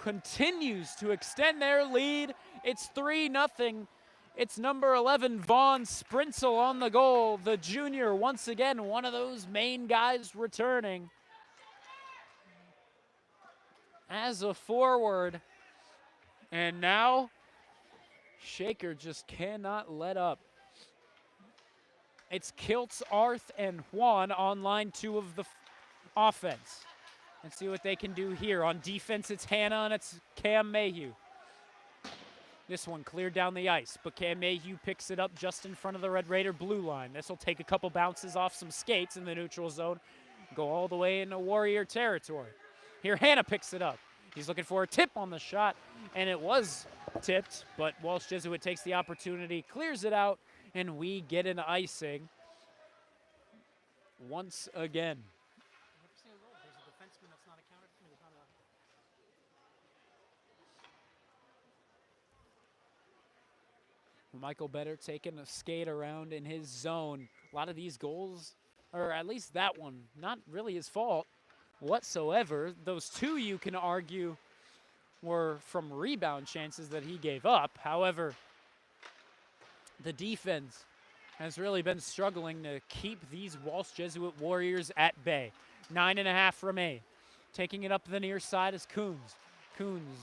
S1: continues to extend their lead. It's 3-0. It's number 11, Vaughn Sprinzel on the goal. The junior, once again, one of those main guys returning as a forward. And now, Shaker just cannot let up. It's Kiltz, Arth, and Juan on line 2 of the offense. Let's see what they can do here. On defense, it's Hannah and it's Cam Mayhew. This one cleared down the ice, but Cam Mayhew picks it up just in front of the Red Raider blue line. This will take a couple bounces off some skates in the neutral zone, go all the way into Warrior territory. Here, Hannah picks it up. He's looking for a tip on the shot, and it was tipped, but Walsh Jesuit takes the opportunity, clears it out, and we get an icing once again. Michael Better taking a skate around in his zone. A lot of these goals, or at least that one, not really his fault whatsoever. Those two, you can argue, were from rebound chances that he gave up. However, the defense has really been struggling to keep these Walsh Jesuit Warriors at bay. 9.5 remain. Taking it up the near side is Coons. Coons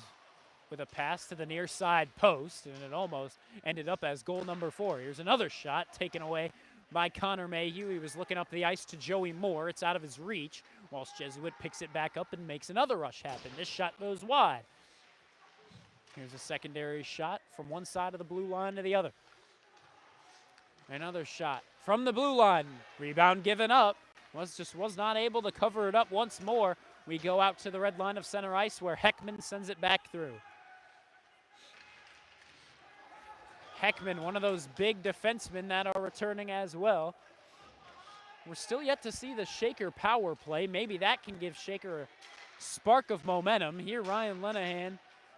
S1: with a pass to the near side post, and it almost ended up as goal number 4. Here's another shot taken away by Connor Mayhew. He was looking up the ice to Joey Moore. It's out of his reach. Walsh Jesuit picks it back up and makes another rush happen. This shot goes wide. Here's a secondary shot from one side of the blue line to the other. Another shot from the blue line. Rebound given up. Was not able to cover it up once more. We go out to the red line of center ice where Heckman sends it back through. Heckman, one of those big defensemen that are returning as well. We're still yet to see the Shaker power play. Maybe that can give Shaker a spark of momentum. Here, Ryan Lenahan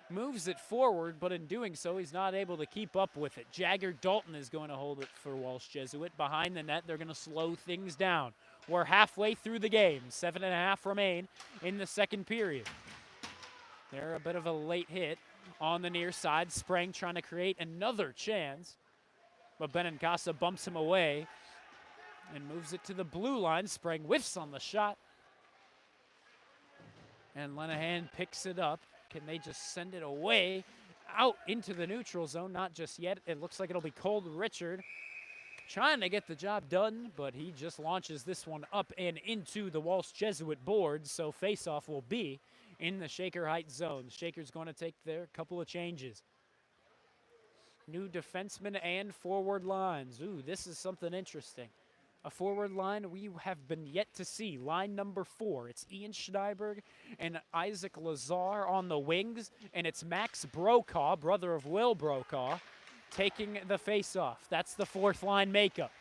S1: moves it forward, but in doing so, he's not able to keep up with it. Jagger Dalton is going to hold it for Walsh Jesuit. Behind the net, they're going to slow things down. We're halfway through the game. 7.5 remain in the second period. They're a bit of a late hit on the near side. Sprang trying to create another chance, but Benincasa bumps him away and moves it to the blue line. Sprang whiffs on the shot, and Lenahan picks it up. Can they just send it away out into the neutral zone? Not just yet. It looks like it'll be Cole Richard trying to get the job done, but he just launches this one up and into the Walsh Jesuit board, so faceoff will be in the Shaker Heights zone. Shaker's going to take their couple of changes. New defensemen and forward lines. Ooh, this is something interesting. A forward line we have been yet to see. Line number 4. It's Ian Schneiberg and Isaac Lazar on the wings, and it's Max Brokaw, brother of Will Brokaw, taking the faceoff. That's the fourth line makeup.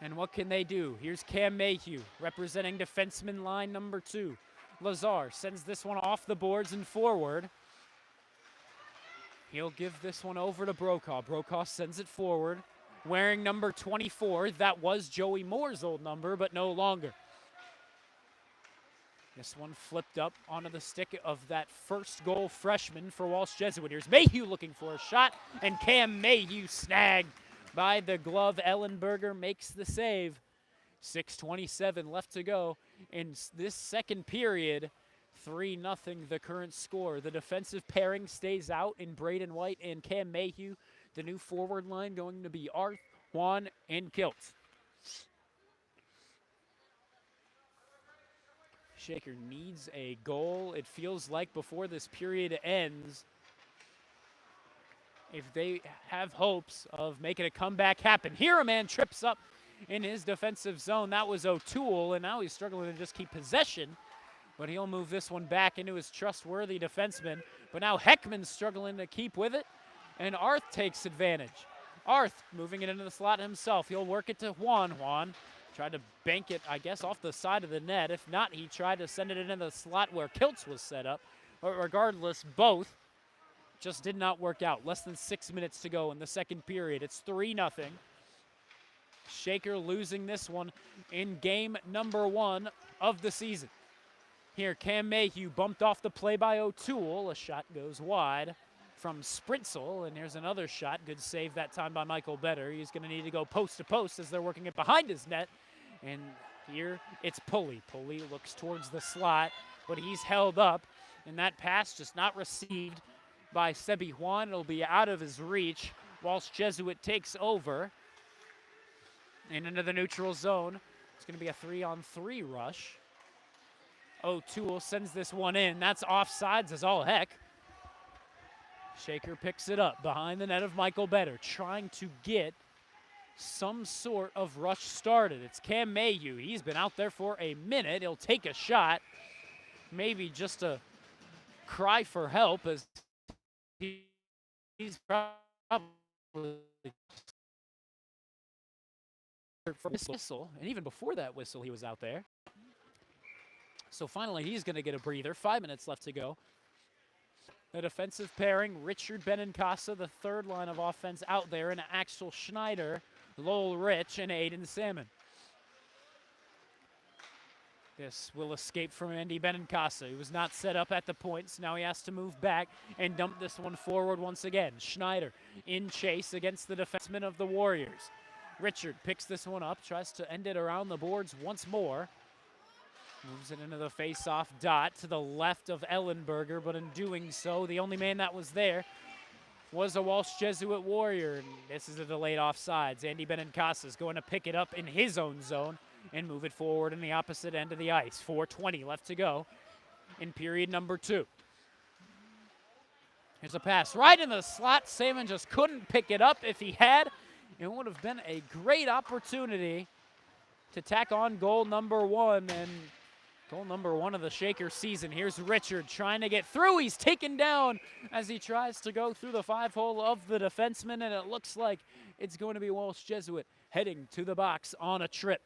S1: And what can they do? Here's Cam Mayhew representing defenseman line number 2. Lazar sends this one off the boards and forward. He'll give this one over to Brokaw. Brokaw sends it forward, wearing number 24. That was Joey Moore's old number, but no longer. This one flipped up onto the stick of that first goal freshman for Walsh Jesuit. Here's Mayhew looking for a shot, and Cam Mayhew snagged by the glove. Ellenberger makes the save. 6:27 left to go in this second period. 3-0 the current score. The defensive pairing stays out in Braden White and Cam Mayhew. The new forward line going to be Arth, Juan, and Kilt. Shaker needs a goal, it feels like, before this period ends. If they have hopes of making a comeback happen. Here a man trips up in his defensive zone. That was O'Toole, and now he's struggling to just keep possession. But he'll move this one back into his trustworthy defenseman. But now Heckman's struggling to keep with it, and Arth takes advantage. Arth moving it into the slot himself. He'll work it to Juan. Juan tried to bank it, I guess, off the side of the net. If not, he tried to send it into the slot where Kiltz was set up. But regardless, both just did not work out. Less than 6 minutes to go in the second period. It's 3-0. Shaker losing this one in game number 1 of the season. Here, Cam Mayhew bumped off the play by O'Toole. A shot goes wide from Spritzel, and there's another shot. Good save that time by Michael Better. He's going to need to go post to post as they're working it behind his net. And here it's Pulley. Pulley looks towards the slot, but he's held up, and that pass just not received by Sebi Juan. It'll be out of his reach. Walsh Jesuit takes over. And into the neutral zone. It's going to be a 3-on-3 rush. O'Toole sends this one in. That's offsides as all heck. Shaker picks it up behind the net of Michael Better, trying to get some sort of rush started. It's Cam Mayhew. He's been out there for a minute. He'll take a shot. Maybe just a cry for help as he's probably for a whistle. And even before that whistle, he was out there. So finally, he's going to get a breather. 5 minutes left to go. The defensive pairing, Richard Benincasa, the third line of offense out there, and Axel Schneider, Lowell Rich, and Aiden Salmon. This will escape from Andy Benincasa. He was not set up at the point, so now he has to move back and dump this one forward once again. Schneider in chase against the defenseman of the Warriors. Richard picks this one up, tries to end it around the boards once more. Moves it into the face-off dot to the left of Ellenberger, but in doing so, the only man that was there was a Walsh Jesuit Warrior. And this is a delayed offsides. Andy Benincasa is going to pick it up in his own zone and move it forward in the opposite end of the ice. 4:20 left to go in period number 2. Here's a pass right in the slot. Salmon just couldn't pick it up. If he had, it would have been a great opportunity to tack on goal number 1 and goal number 1 of the Shaker season. Here's Richard trying to get through. He's taken down as he tries to go through the 5-hole of the defenseman, and it looks like it's going to be Walsh Jesuit heading to the box on a trip.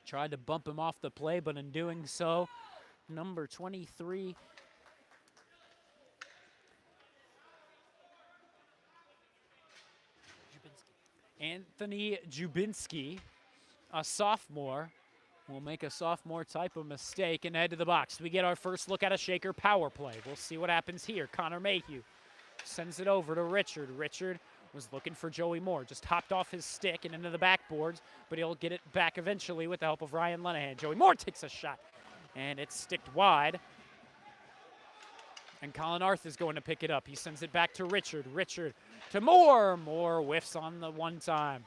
S1: Tried to bump him off the play, but in doing so, number 23, Anthony Jubinski, a sophomore, will make a sophomore type of mistake and head to the box. We get our first look at a Shaker power play. We'll see what happens here. Connor Mayhew sends it over to Richard. Richard was looking for Joey Moore, just hopped off his stick and into the backboards, but he'll get it back eventually with the help of Ryan Lenahan. Joey Moore takes a shot, and it's sticked wide. And Colin Arth is going to pick it up. He sends it back to Richard. Richard to Moore. Moore whiffs on the one time.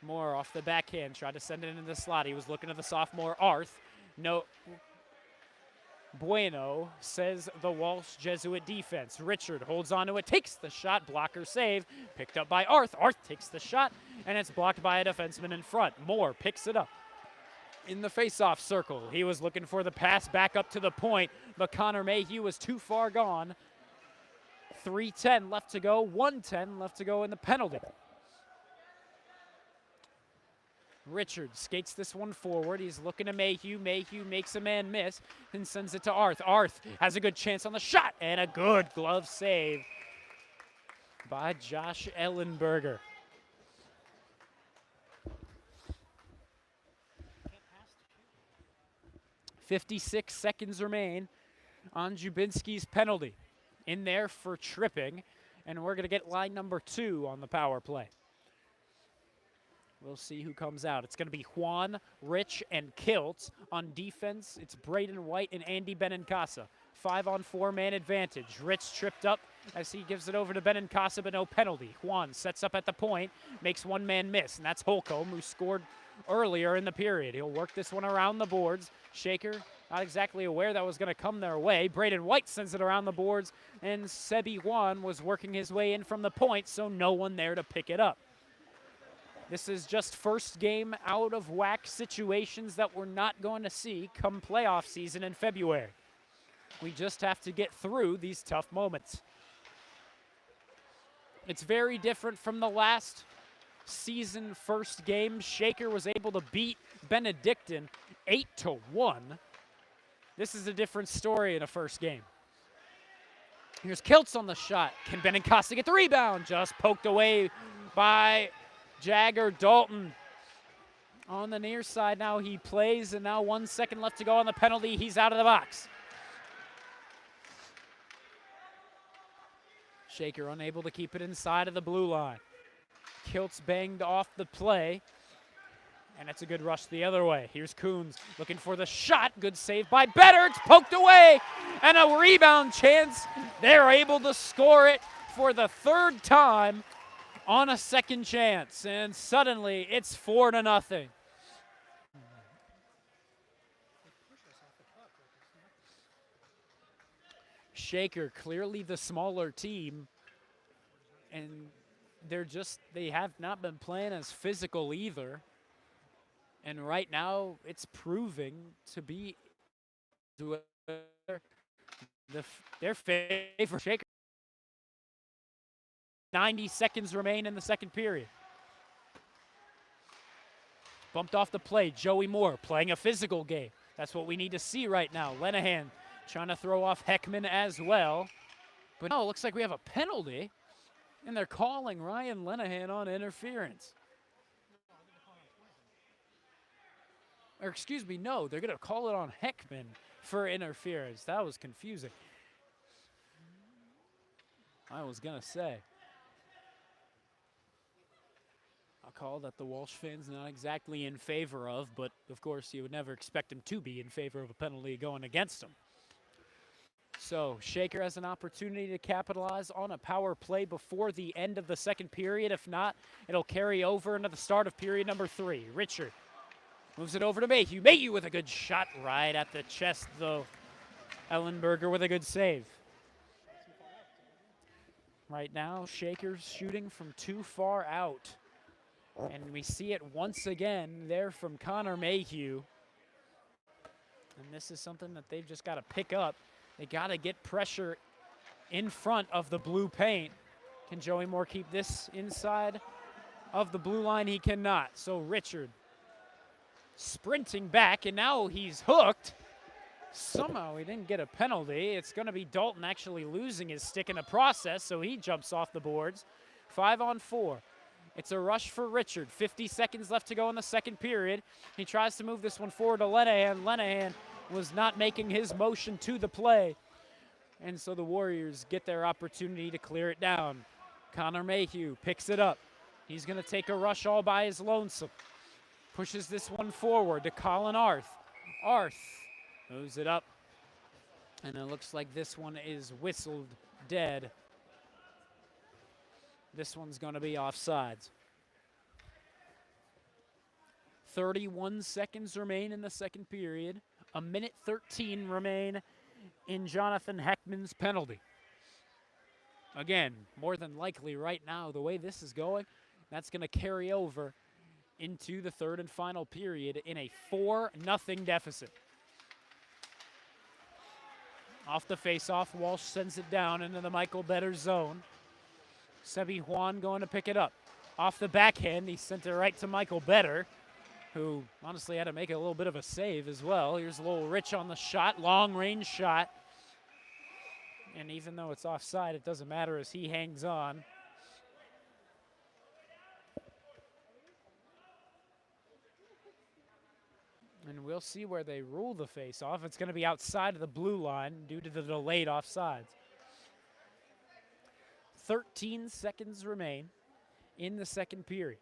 S1: Moore off the backhand, tried to send it into the slot. He was looking at the sophomore Arth. No bueno, says the Walsh Jesuit defense. Richard holds onto it, takes the shot, blocker save, picked up by Arth. Arth takes the shot, and it's blocked by a defenseman in front. Moore picks it up in the face-off circle. He was looking for the pass back up to the point, but Connor Mayhew was too far gone. 3:10 left to go, 1:10 left to go in the penalty. Richard skates this one forward. He's looking to Mayhew. Mayhew makes a man miss and sends it to Arth. Arth has a good chance on the shot, and a good glove save by Josh Ellenberger. 56 seconds remain on Jubinski's penalty. In there for tripping, and we're going to get line number 2 on the power play. We'll see who comes out. It's going to be Juan, Rich, and Kilt. On defense, it's Braden White and Andy Benincasa. 5-on-4 man advantage. Rich tripped up as he gives it over to Benincasa, but no penalty. Juan sets up at the point, makes one man miss, and that's Holcomb, who scored earlier in the period. He'll work this one around the boards. Shaker not exactly aware that was going to come their way. Braden White sends it around the boards, and Sebi Juan was working his way in from the point, so no one there to pick it up. This is just first game out of whack situations that we're not going to see come playoff season in February. We just have to get through these tough moments. It's very different from the last season first game. Shaker was able to beat Benedictine 8-1. This is a different story in a first game. Here's Kiltz on the shot. Can Benincasa get the rebound? Just poked away by Jagger Dalton. On the near side now he plays, and now 1 second left to go on the penalty. He's out of the box. Shaker unable to keep it inside of the blue line. Kiltz banged off the play, and it's a good rush the other way. Here's Coons looking for the shot. Good save by Better. It's poked away, and a rebound chance. They're able to score it for the third time on a second chance, and suddenly it's 4-0. Shaker, clearly the smaller team, and they have not been playing as physical either. And right now, it's proving to be their favor. Shaker. 90 seconds remain in the second period. Bumped off the play. Joey Moore playing a physical game. That's what we need to see right now. Lenahan trying to throw off Heckman as well. But no, it looks like we have a penalty, and they're calling Ryan Lenahan on interference. Or excuse me, no, they're going to call it on Heckman for interference. That was confusing. I was going to say a call that the Walsh fans not exactly in favor of, but of course you would never expect him to be in favor of a penalty going against him. So Shaker has an opportunity to capitalize on a power play before the end of the second period. If not, it'll carry over into the start of period number 3. Richard moves it over to Mayhew. Mayhew with a good shot right at the chest, though. Ellenberger with a good save. Right now, Shaker's shooting from too far out. And we see it once again there from Connor Mayhew. And this is something that they've just got to pick up. They got to get pressure in front of the blue paint. Can Joey Moore keep this inside of the blue line? He cannot. So Richard sprinting back, and now he's hooked. Somehow he didn't get a penalty. It's going to be Dalton actually losing his stick in the process, so he jumps off the boards. 5-on-4. It's a rush for Richard. 50 seconds left to go in the second period. He tries to move this one forward to Lenahan. Lenahan was not making his motion to the play. And so the Warriors get their opportunity to clear it down. Connor Mayhew picks it up. He's going to take a rush all by his lonesome. Pushes this one forward to Colin Arth. Arth moves it up. And it looks like this one is whistled dead. This one's going to be offsides. 31 seconds remain in the second period. 1:13 remain in Jonathan Heckman's penalty. Again, more than likely right now, the way this is going, that's going to carry over into the third and final period in a 4-0 deficit. Off the faceoff, Walsh sends it down into the Michael Better zone. Sebi Juan going to pick it up. Off the backhand, he sent it right to Michael Better, who honestly had to make a little bit of a save as well. Here's a little Rich on the shot, long range shot. And even though it's offside, it doesn't matter as he hangs on. And we'll see where they rule the face-off. It's going to be outside of the blue line due to the delayed offsides. 13 seconds remain in the second period.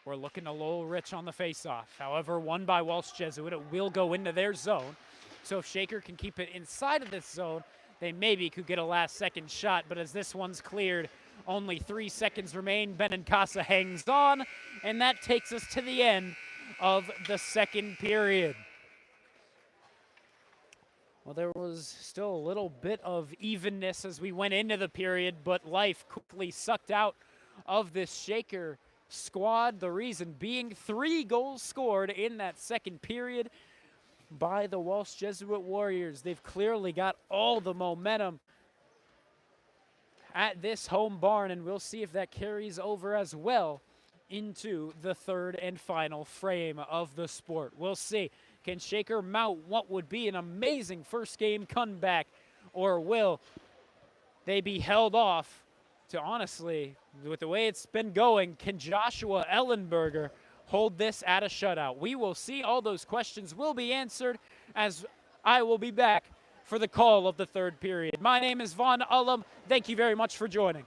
S1: We're looking a little rich on the face-off. However, won by Walsh Jesuit. It will go into their zone. So if Shaker can keep it inside of this zone, they maybe could get a last-second shot. But as this one's cleared, only 3 seconds remain. Benincasa hangs on, and that takes us to the end of the second period. Well, there was still a little bit of evenness as we went into the period, but life quickly sucked out of this Shaker squad. The reason being 3 goals scored in that second period by the Walsh Jesuit Warriors. They've clearly got all the momentum at this home barn, and we'll see if that carries over as well into the third and final frame of the sport. We'll see. Can Shaker mount what would be an amazing first game comeback, or will they be held off to, honestly, with the way it's been going, can Joshua Ellenberger hold this at a shutout? We will see. All those questions will be answered as I will be back for the call of the third period. My name is Vaughn Ullum. Thank you very much for joining.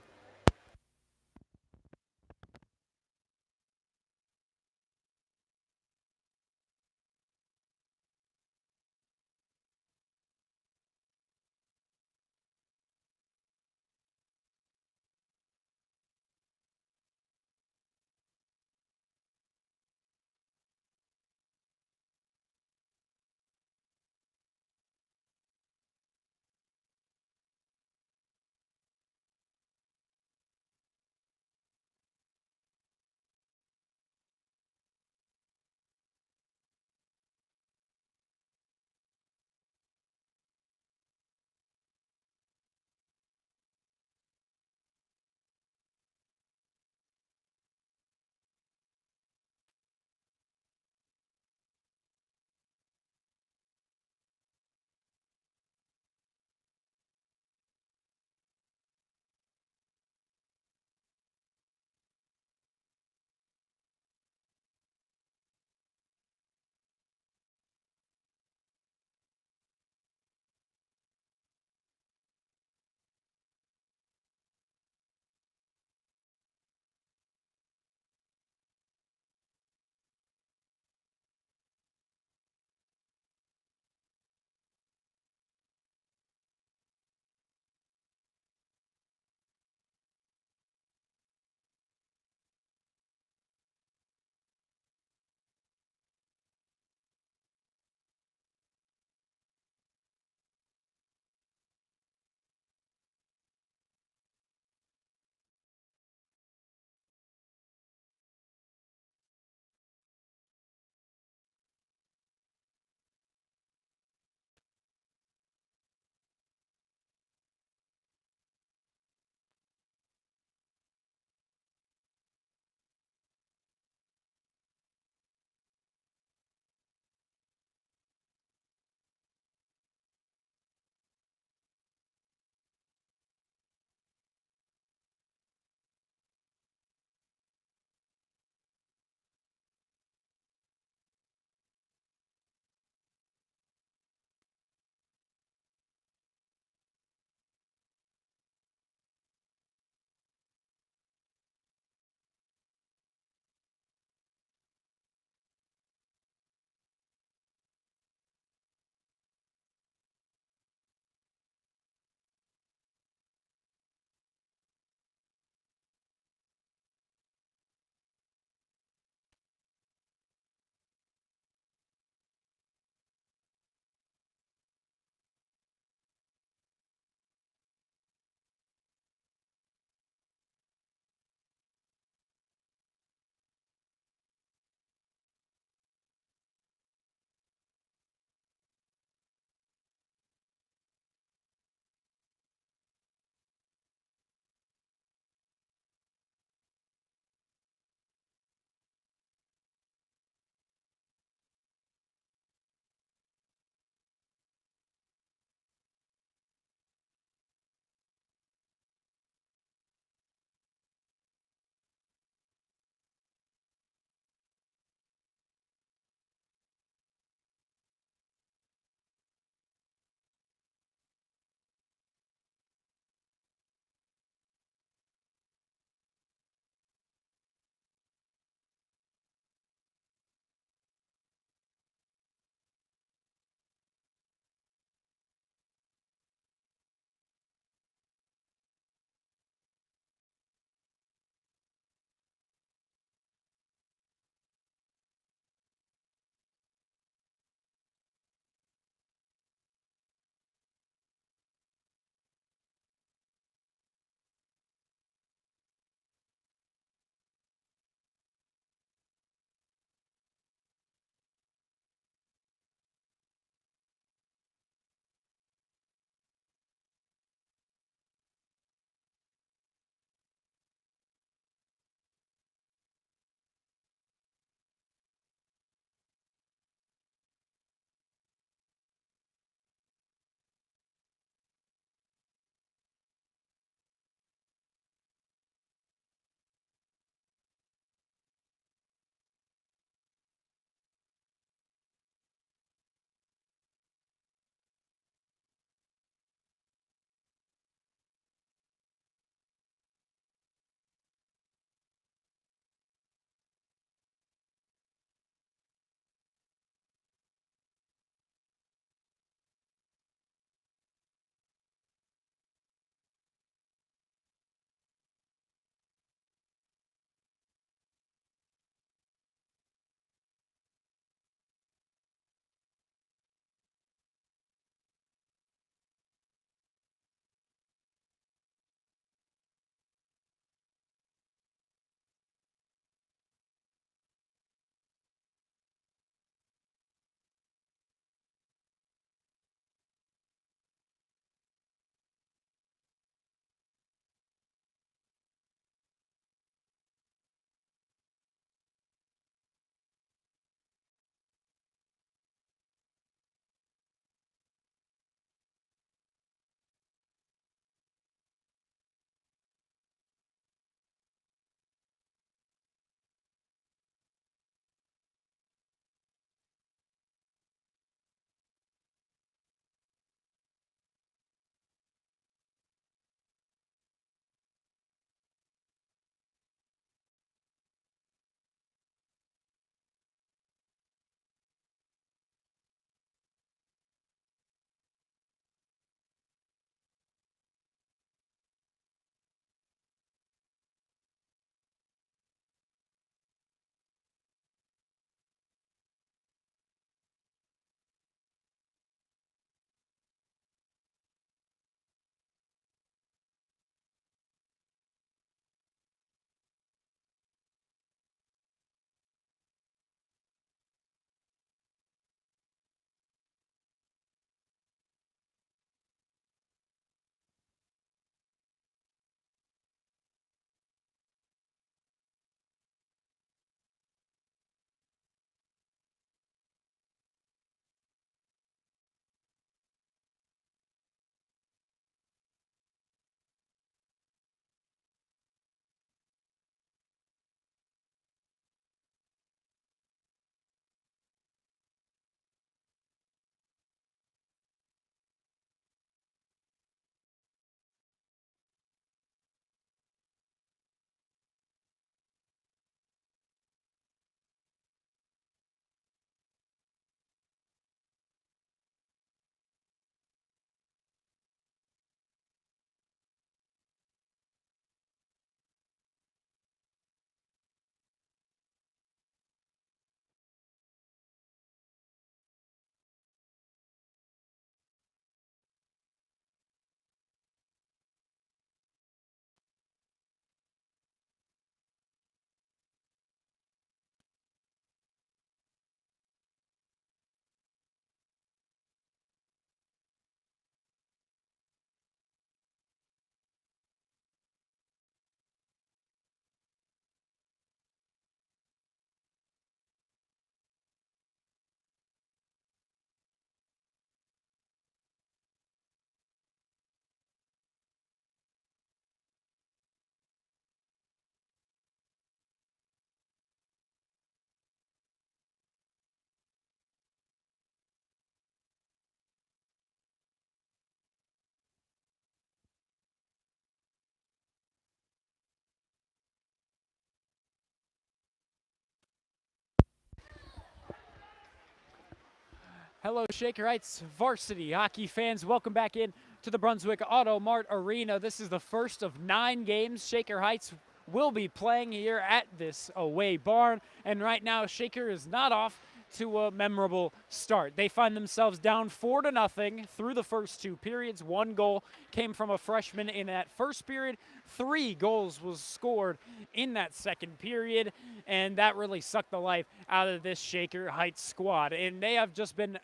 S1: Hello, Shaker Heights varsity hockey fans. Welcome back in to the Brunswick Auto Mart Arena. This is the first of 9 games Shaker Heights will be playing here at this away barn. And right now, Shaker is not off to a memorable start. They find themselves down 4-0 through the first 2 periods. 1 goal came from a freshman in that first period. 3 goals was scored in that second period, and that really sucked the life out of this Shaker Heights squad. And they have just been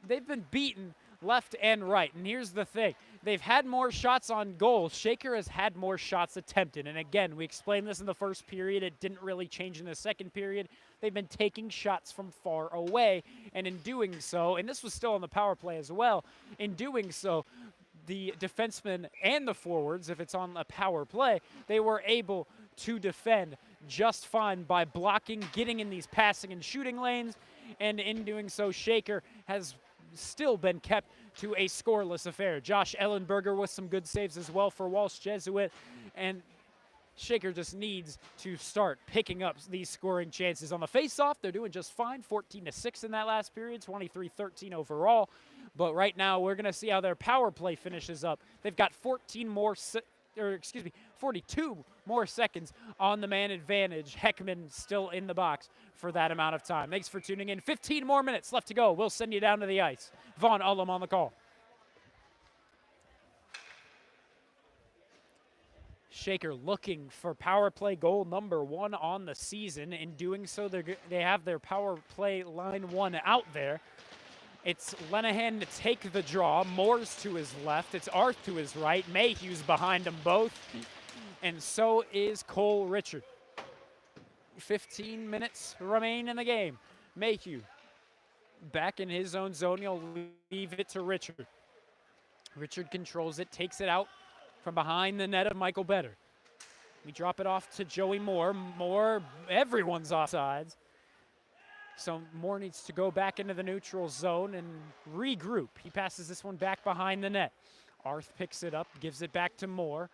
S1: they've been beaten left and right. And here's the thing. They've had more shots on goal. Shaker has had more shots attempted. And again, we explained this in the first period. It didn't really change in the second period. They've been taking shots from far away. And in doing so, and this was still on the power play as well, in doing so, the defensemen and the forwards, if it's on a power play, they were able to defend just fine by blocking, getting in these passing and shooting lanes. And in doing so, Shaker has still been kept to a scoreless affair. Josh Ellenberger with some good saves as well for Walsh Jesuit, and Shaker just needs to start picking up these scoring chances. On the face-off, they're doing just fine, 14-6 in that last period, 23-13 overall. But right now, we're going to see how their power play finishes up. They've got 42 more seconds on the man advantage. Heckman still in the box for that amount of time. Thanks for tuning in. 15 more minutes left to go. We'll send you down to the ice. Vaughn Ullum on the call. Shaker looking for power play goal number 1 on the season. In doing so, they have their power play line 1 out there. It's Lenahan to take the draw. Moore's to his left. It's Arth to his right. Mayhew's behind them both. And so is Cole Richard. 15 minutes remain in the game. Mayhew back in his own zone. He'll leave it to Richard. Richard controls it, takes it out from behind the net of Michael Better. We drop it off to Joey Moore. Moore, everyone's offsides. So Moore needs to go back into the neutral zone and regroup. He passes this one back behind the net. Arth picks it up, gives it back to Moore.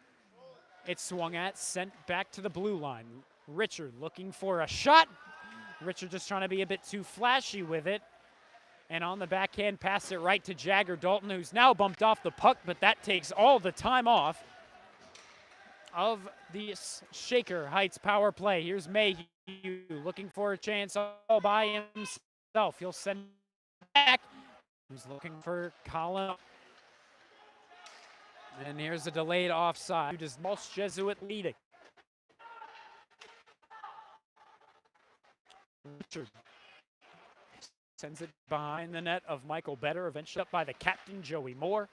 S1: It's swung at, sent back to the blue line. Richard looking for a shot. Richard just trying to be a bit too flashy with it. And on the backhand, pass it right to Jagger Dalton, who's now bumped off the puck, but that takes all the time off of the Shaker Heights power play. Here's Mayhew looking for a chance all by himself. He'll send back. He's looking for Colin. And here's a delayed offside. Does Walsh Jesuit leading? Richard sends it behind the net of Michael Better, eventually up by the captain, Joey Moore.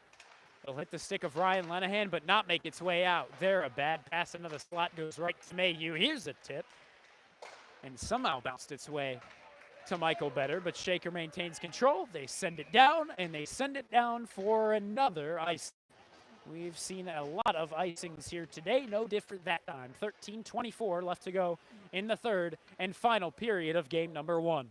S1: It'll hit the stick of Ryan Lenahan, but not make its way out. There, a bad pass into the slot goes right to Mayhew. Here's a tip. And somehow bounced its way to Michael Better, but Shaker maintains control. They send it down, and they send it down for another ice. We've seen a lot of icings here today, no different that time. 13:24 left to go in the third and final period of game number 1.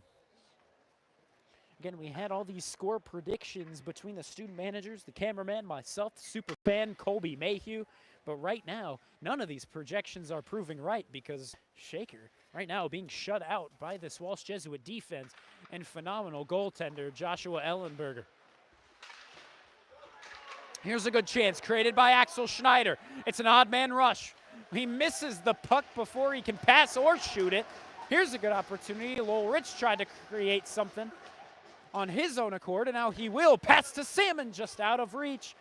S1: Again, we had all these score predictions between the student managers, the cameraman, myself, the super fan, Colby Mayhew. But right now, none of these projections are proving right because Shaker, right now, being shut out by this Walsh Jesuit defense and phenomenal goaltender, Joshua Ellenberger. Here's a good chance created by Axel Schneider. It's an odd man rush. He misses the puck before he can pass or shoot it. Here's a good opportunity. Lowell Rich tried to create something on his own accord, and now he will pass to Salmon just out of reach.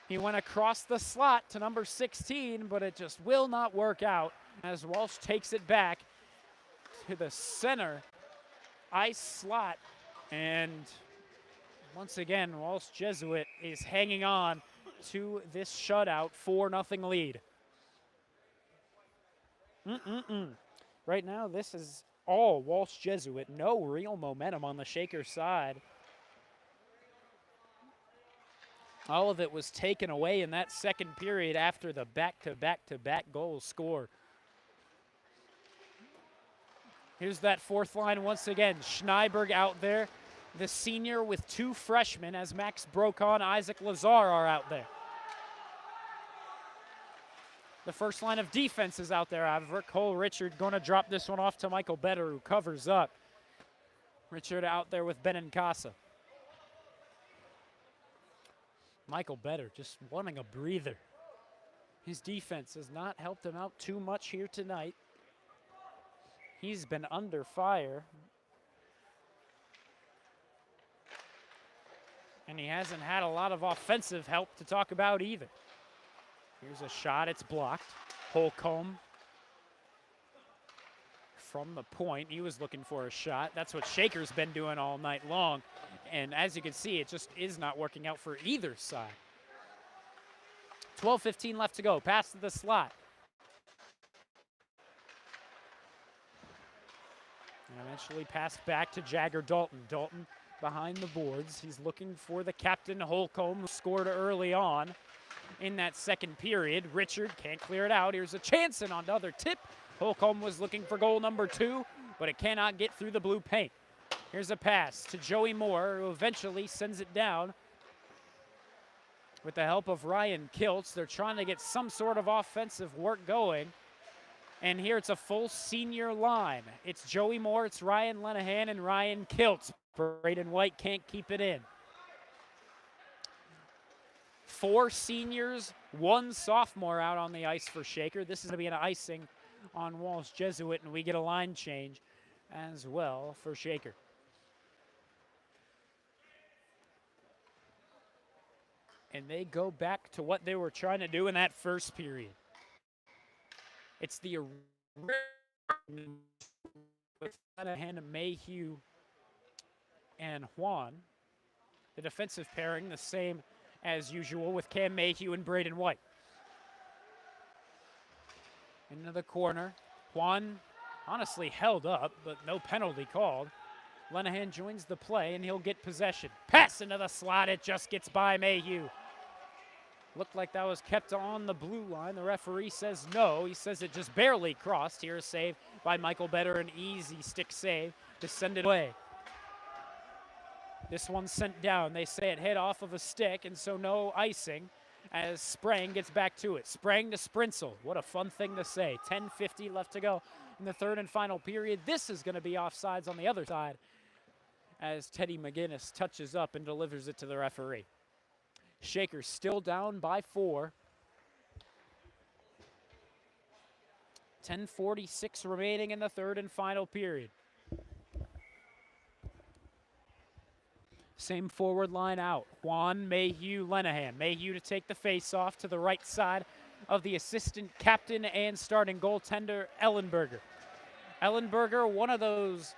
S1: He went across the slot to number 16, but it just will not work out as Walsh takes it back to the center ice slot. And once again, Walsh Jesuit is hanging on to this shutout 4-0 lead. Right now, this is all Walsh Jesuit. No real momentum on the Shaker side. All of it was taken away in that second period after the back-to-back-to-back goals scored. Here's that fourth line once again. Schneiberg out there. The senior with 2 freshmen as Max Brocon, Isaac Lazar are out there. The first line of defense is out there. However, Cole Richard going to drop this one off to Michael Better, who covers up. Richard out there with Benincasa. Michael Better just wanting a breather. His defense has not helped him out too much here tonight. He's been under fire. And he hasn't had a lot of offensive help to talk about either. Here's a shot, it's blocked. Holcomb from the point. He was looking for a shot. That's what Shaker's been doing all night long. And as you can see, it just is not working out for either side. 12:15 left to go. Pass to the slot. And eventually passed back to Jagger Dalton. Dalton behind the boards. He's looking for the captain, Holcomb, who scored early on in that second period. Richard can't clear it out. Here's a chance and another tip. Holcomb was looking for goal number 2, but it cannot get through the blue paint. Here's a pass to Joey Moore, who eventually sends it down. With the help of Ryan Kiltz, they're trying to get some sort of offensive work going. And here it's a full senior line. It's Joey Moore, it's Ryan Lenahan, and Ryan Kiltz. Braden White can't keep it in. 4 seniors, 1 sophomore out on the ice for Shaker. This is going to be an icing on Walsh Jesuit, and we get a line change as well for Shaker. And they go back to what they were trying to do in that first period. It's the with Lenahan, Mayhew, and Juan. The defensive pairing the same as usual with Cam Mayhew and Braden White. Into the corner. Juan honestly held up, but no penalty called. Lenahan joins the play, and he'll get possession. Pass into the slot. It just gets by Mayhew. Looked like that was kept on the blue line. The referee says no. He says it just barely crossed. Here a save by Michael Better, an easy stick save to send it away. This one's sent down. They say it hit off of a stick, and so no icing as Sprang gets back to it. Sprang to Sprinsel. What a fun thing to say. 10:50 left to go in the third and final period. This is going to be offsides on the other side as Teddy McGinnis touches up and delivers it to the referee. Shaker still down by 4. 10:46 remaining in the third and final period. Same forward line out. Juan, Mayhew, Lenahan. Mayhew to take the face-off to the right side of the assistant captain and starting goaltender, Ellenberger. Ellenberger, one of those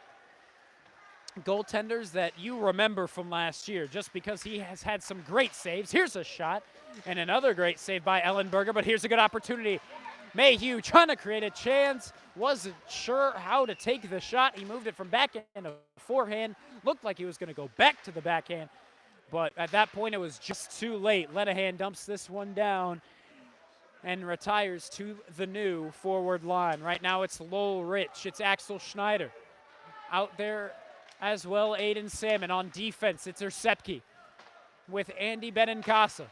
S1: goaltenders that you remember from last year just because he has had some great saves. Here's a shot and another great save by Ellenberger, but here's a good opportunity. Mayhew trying to create a chance, wasn't sure how to take the shot. He moved it from backhand to forehand, looked like he was going to go back to the backhand, but at that point it was just too late. Lenahan dumps this one down and retires to the new forward line. Right now it's Lowell Rich, it's Axel Schneider. Out there as well, Aiden Salmon. On defense, it's Ersepke with Andy Benincasa.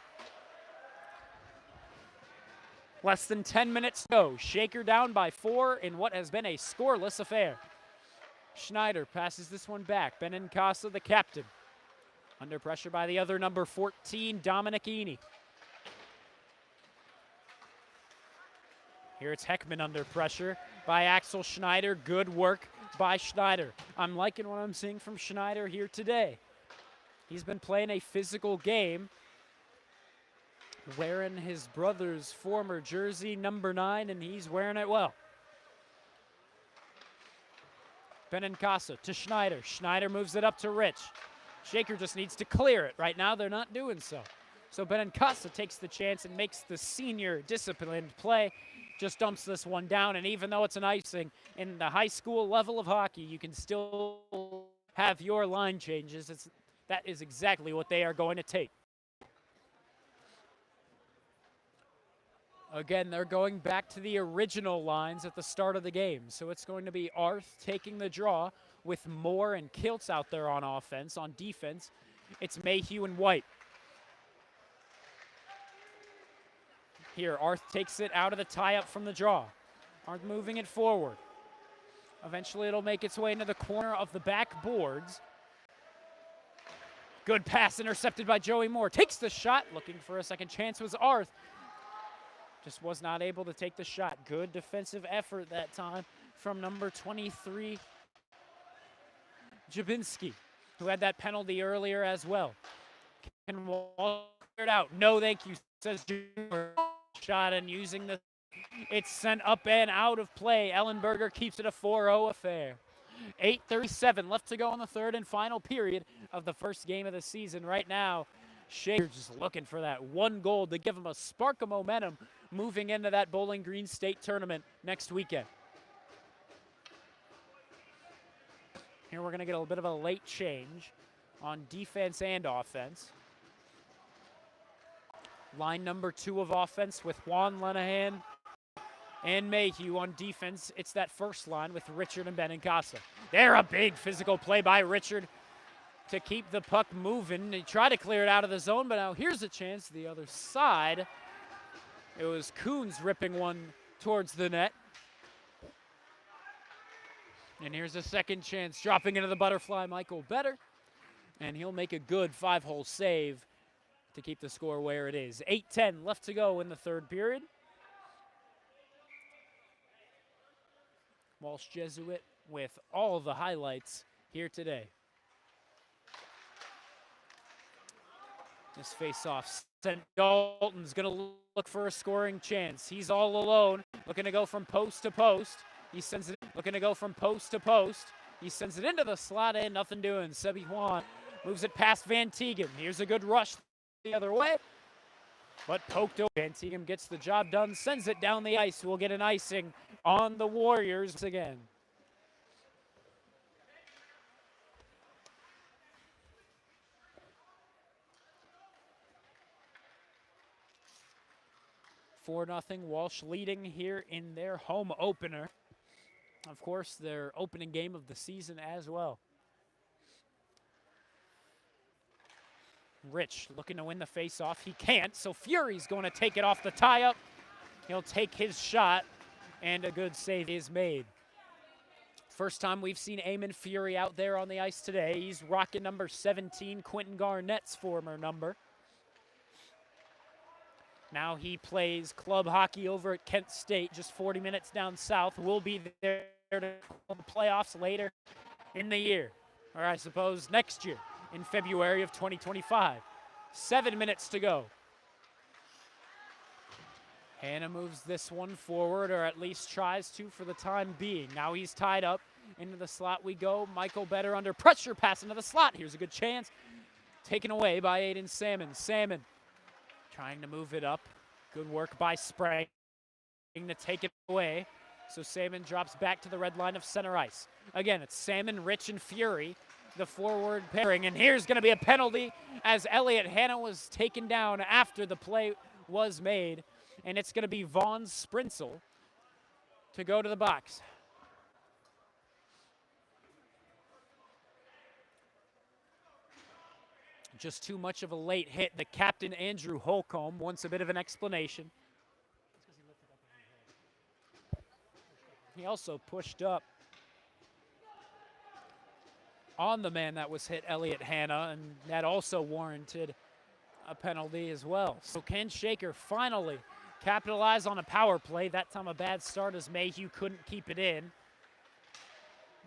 S1: Less than 10 minutes to go. Shaker down by 4 in what has been a scoreless affair. Schneider passes this one back. Benincasa, the captain. Under pressure by the other number 14, Dominic Eni. Here it's Heckman under pressure by Axel Schneider. Good work by Schneider. I'm liking what I'm seeing from Schneider here today. He's been playing a physical game, wearing his brother's former jersey, number 9, and he's wearing it well. Benincasa to Schneider. Schneider moves it up to Rich. Shaker just needs to clear it. Right now, they're not doing so. So Benincasa takes the chance and makes the senior disciplined play. Just dumps this one down, and even though it's an icing, in the high school level of hockey, you can still have your line changes. That is exactly what they are going to take. Again, they're going back to the original lines at the start of the game. So it's going to be Arth taking the draw with Moore and Kiltz out there on offense. On defense, it's Mayhew and White. Here, Arth takes it out of the tie-up from the draw. Arth moving it forward. Eventually, it'll make its way into the corner of the back boards. Good pass intercepted by Joey Moore. Takes the shot. Looking for a second chance was Arth. Just was not able to take the shot. Good defensive effort that time from number 23, Jabinski, who had that penalty earlier as well. Can Walsh clear it out? No, thank you, says Junior. Shot and using the... It's sent up and out of play. Ellenberger keeps it a 4-0 affair. 8:37 left to go in the third and final period of the first game of the season. Right now, Shaker just looking for that one goal to give him a spark of momentum moving into that Bowling Green State tournament next weekend. Here we're going to get a bit of a late change on defense and offense. Line number 2 of offense with Juan Lenahan and Mayhew on defense. It's that first line with Richard and Benincasa. There, a big physical play by Richard to keep the puck moving. He tried to clear it out of the zone, but now here's a chance the other side. It was Coons ripping one towards the net. And here's a second chance, dropping into the butterfly, Michael Better. And he'll make a good 5-hole save to keep the score where it is. 8:10 left to go in the third period. Walsh Jesuit with all of the highlights here today. This face-off sent. Dalton's going to look for a scoring chance. He's all alone, looking to go from post to post. He sends it, looking to go from post to post. He sends it into the slot and nothing doing. Sebi Juan moves it past Van Teegen. Here's a good rush the other way, but poked over. Van Teegen gets the job done, sends it down the ice. We'll get an icing on the Warriors again. For 4-0, Walsh leading here in their home opener. Of course, their opening game of the season as well. Rich looking to win the face-off. He can't, so Fury's going to take it off the tie-up. He'll take his shot, and a good save is made. First time we've seen Eamon Fury out there on the ice today. He's rocking number 17, Quentin Garnett's former number. Now he plays club hockey over at Kent State, just 40 minutes down south. Will be there to the playoffs later in the year, or I suppose next year in February of 2025. 7 minutes to go. Hannah moves this one forward, or at least tries to for the time being. Now he's tied up. Into the slot we go. Michael Better under pressure, pass into the slot. Here's a good chance. Taken away by Aiden Salmon. Salmon trying to move it up. Good work by Sprague to take it away. So Salmon drops back to the red line of center ice. Again, it's Salmon, Rich, and Fury, the forward pairing. And here's going to be a penalty as Elliot Hanna was taken down after the play was made. And it's going to be Vaughn Sprinsel to go to the box. Just too much of a late hit. The captain, Andrew Holcomb, wants a bit of an explanation. He also pushed up on the man that was hit, Elliot Hanna, and that also warranted a penalty as well. So can Shaker finally capitalize on a power play? That time a bad start as Mayhew couldn't keep it in.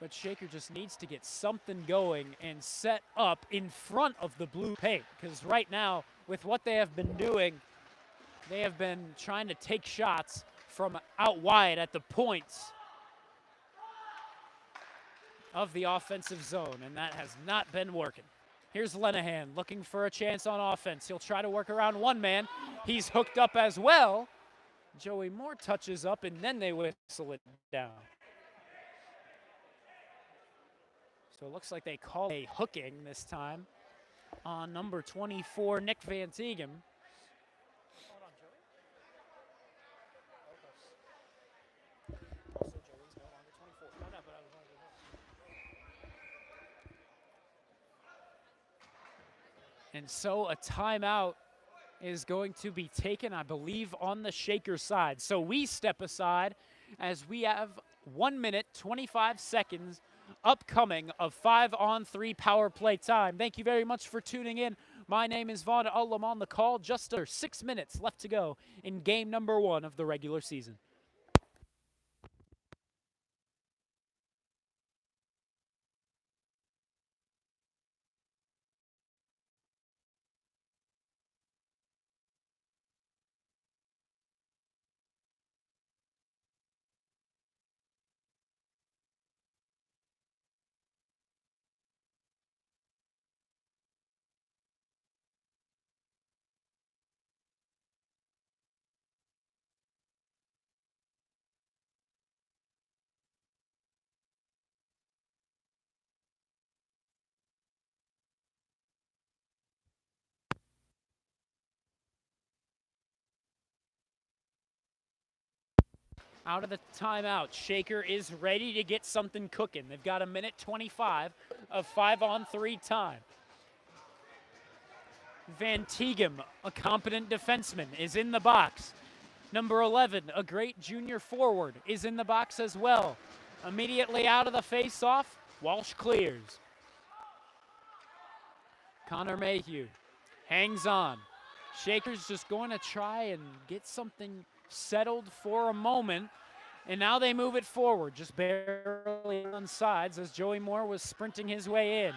S1: But Shaker just needs to get something going and set up in front of the blue paint. Because right now, with what they have been doing, they have been trying to take shots from out wide at the points of the offensive zone. And that has not been working. Here's Lenahan looking for a chance on offense. He'll try to work around one man. He's hooked up as well. Joey Moore touches up, and then they whistle it down. So it looks like they call a hooking this time on number 24, Nick Van Teegen. Hold on, Joey. Okay. Also, Joey's no longer 24. No, but I was on the And so a timeout is going to be taken, I believe, on the Shaker side. So we step aside as we have 1 minute, 25 seconds upcoming of 5-on-3 power play time. Thank you very much for tuning in. My name is Vaughn Ullum on the call. Just under 6 minutes left to go in game number 1 of the regular season. Out of the timeout, Shaker is ready to get something cooking. They've got 1:25 of 5-on-3 time. Van Tegem, a competent defenseman, is in the box. Number 11, a great junior forward, is in the box as well. Immediately out of the face-off, Walsh clears. Connor Mayhew hangs on. Shaker's just going to try and get something settled for a moment, and now they move it forward, just barely on sides as Joey Moore was sprinting his way in.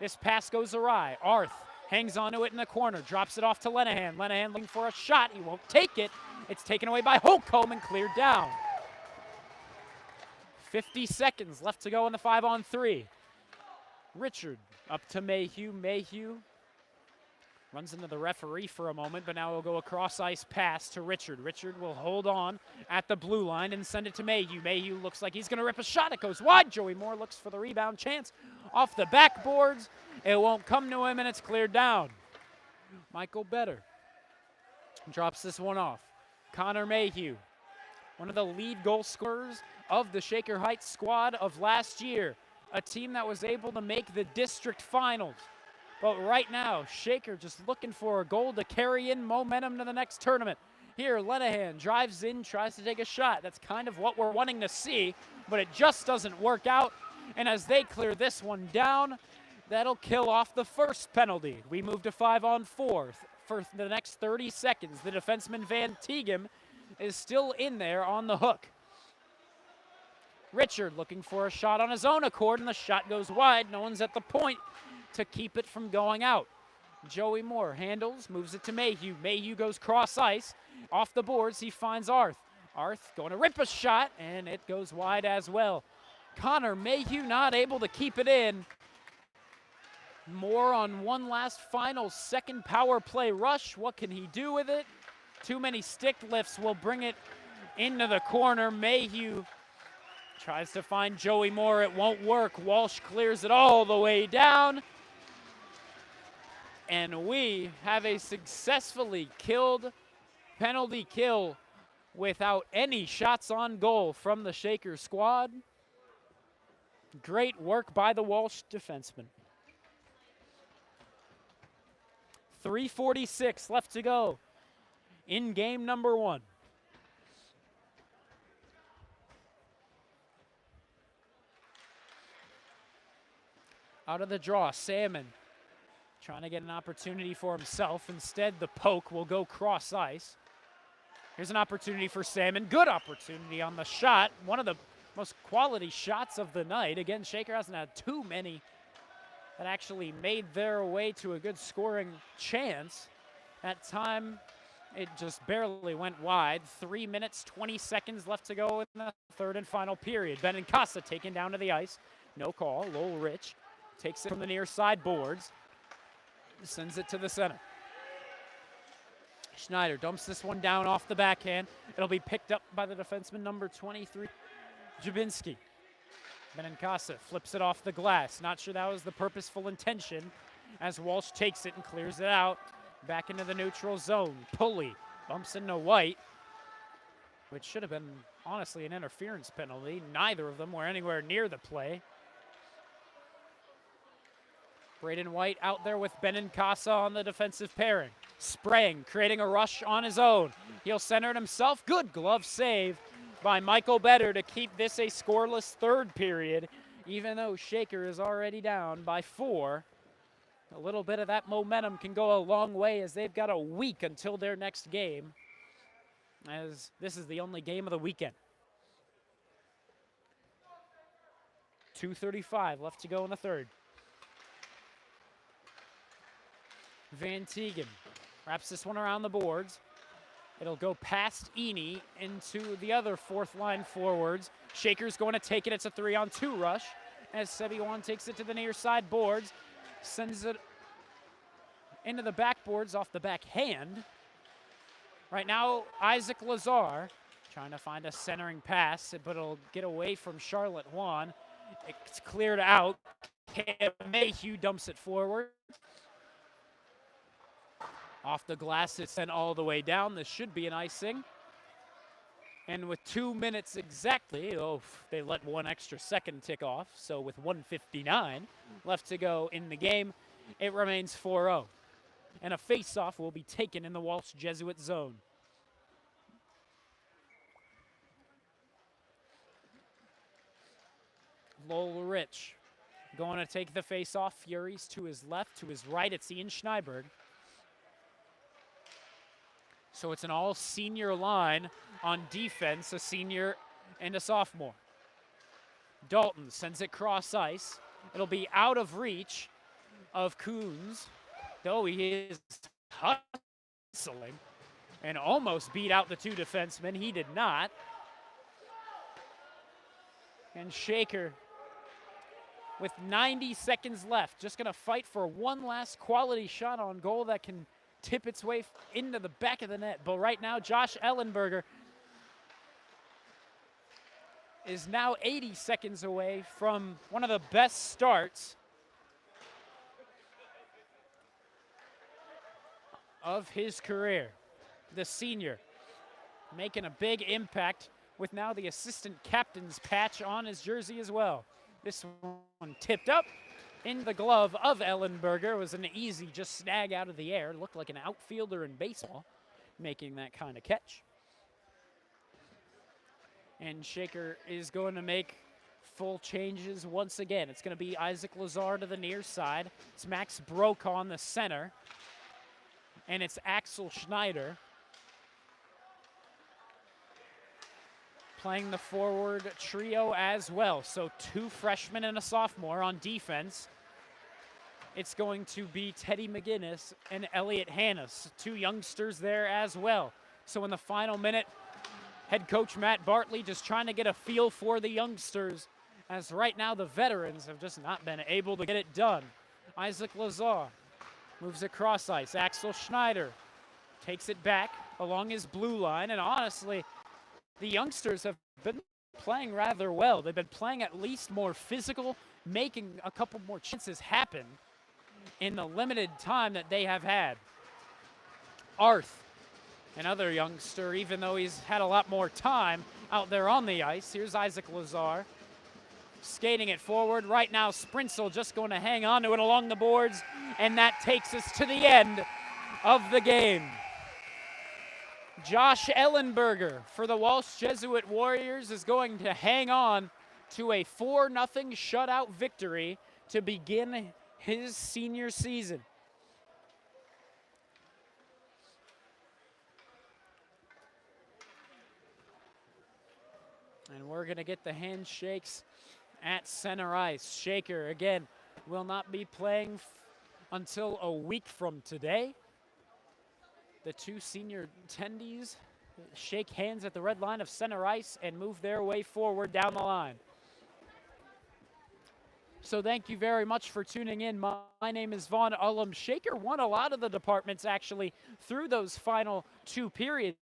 S1: This pass goes awry. Arth hangs onto it in the corner, drops it off to Lenahan. Lenahan looking for a shot. He won't take it. It's taken away by Holcomb and cleared down. 50 seconds left to go in the 5-on-3. Richard up to Mayhew. Mayhew runs into the referee for a moment, but now he'll go a cross-ice pass to Richard. Richard will hold on at the blue line and send it to Mayhew. Mayhew looks like he's going to rip a shot. It goes wide. Joey Moore looks for the rebound chance off the backboards. It won't come to him, and it's cleared down. Michael Better drops this one off. Connor Mayhew, one of the lead goal scorers of the Shaker Heights squad of last year, a team that was able to make the district finals. But right now, Shaker just looking for a goal to carry in momentum to the next tournament. Here, Lenahan drives in, tries to take a shot. That's kind of what we're wanting to see, but it just doesn't work out. And as they clear this one down, that'll kill off the first penalty. We move to 5-on-4 for the next 30 seconds. The defenseman Van Tegem is still in there on the hook. Richard looking for a shot on his own accord, and the shot goes wide. No one's at the point to keep it from going out. Joey Moore handles, moves it to Mayhew. Mayhew goes cross ice. Off the boards, he finds Arth. Arth going to rip a shot, and it goes wide as well. Connor Mayhew not able to keep it in. Moore on one last final second power play rush. What can he do with it? Too many stick lifts will bring it into the corner. Mayhew tries to find Joey Moore. It won't work. Walsh clears it all the way down. And we have a successfully killed penalty kill without any shots on goal from the Shaker squad. Great work by the Walsh defenseman. 3:46 left to go in game number 1. Out of the draw, Salmon trying to get an opportunity for himself. Instead, the poke will go cross ice. Here's an opportunity for Salmon. Good opportunity on the shot. One of the most quality shots of the night. Again, Shaker hasn't had too many that actually made their way to a good scoring chance. That time, it just barely went wide. 3 minutes, 20 seconds left to go in the third and final period. Benincasa taken down to the ice. No call. Lowell Rich takes it from the near side boards. Sends it to the center. Schneider dumps this one down off the backhand. It'll be picked up by the defenseman number 23, Jabinski. Benincasa flips it off the glass. Not sure that was the purposeful intention as Walsh takes it and clears it out. Back into the neutral zone. Pulley bumps into White, which should have been, honestly, an interference penalty. Neither of them were anywhere near the play. Braden White out there with Benincasa on the defensive pairing. Spraying, creating a rush on his own. He'll center it himself. Good glove save by Michael Better to keep this a scoreless third period. even though Shaker is already down by 4. A little bit of that momentum can go a long way as they've got a week until their next game, as this is the only game of the weekend. 2:35 left to go in the third. Van Teegen wraps this one around the boards. It'll go past Eni into the other fourth line forwards. Shaker's going to take it. It's a 3-on-2 rush as Sebiwan takes it to the near side boards, sends it into the backboards off the backhand. Right now, Isaac Lazar trying to find a centering pass, but it'll get away from Charlotte Juan. It's cleared out. Cam Mayhew dumps it forward. Off the glass, it's sent all the way down. This should be an icing. And with 2 minutes exactly, they let 1 extra second tick off. So with 1:59 left to go in the game, it remains 4-0. And a face-off will be taken in the Walsh Jesuit zone. Lowell Rich going to take the face-off. Furies to his left, to his right, it's Ian Schneiberg. So it's an all-senior line on defense, a senior and a sophomore. Dalton sends it cross ice. It'll be out of reach of Coons, though he is hustling and almost beat out the 2 defensemen. He did not. And Shaker, with 90 seconds left, just going to fight for one last quality shot on goal that can tip its way into the back of the net. But right now, Josh Ellenberger is now 80 seconds away from one of the best starts of his career. The senior making a big impact with now the assistant captain's patch on his jersey as well. This one tipped up in the glove of Ellenberger. It was an easy just snag out of the air. Looked like an outfielder in baseball making that kind of catch. And Shaker is going to make full changes once again. It's going to be Isaac Lazar to the near side. It's Max Brokaw on the center. And it's Axel Schneider playing the forward trio as well. So 2 freshmen and a sophomore on defense. It's going to be Teddy McGinnis and Elliot Hannes, 2 youngsters there as well. So in the final minute, head coach Matt Bartley just trying to get a feel for the youngsters, as right now the veterans have just not been able to get it done. Isaac Lazar moves across ice. Axel Schneider takes it back along his blue line, and honestly, the youngsters have been playing rather well. They've been playing at least more physical, making a couple more chances happen in the limited time that they have had. Arth, another youngster, even though he's had a lot more time out there on the ice. Here's Isaac Lazar skating it forward. Right now, Sprinzel just going to hang on to it along the boards, and that takes us to the end of the game. Josh Ellenberger for the Walsh Jesuit Warriors is going to hang on to a 4-0 shutout victory to begin his senior season. And we're going to get the handshakes at center ice. Shaker, again, will not be playing until a week from today. The 2 senior attendees shake hands at the red line of center ice and move their way forward down the line. So thank you very much for tuning in. My name is Vaughn Ullum. Shaker won a lot of the departments actually through those final 2 periods.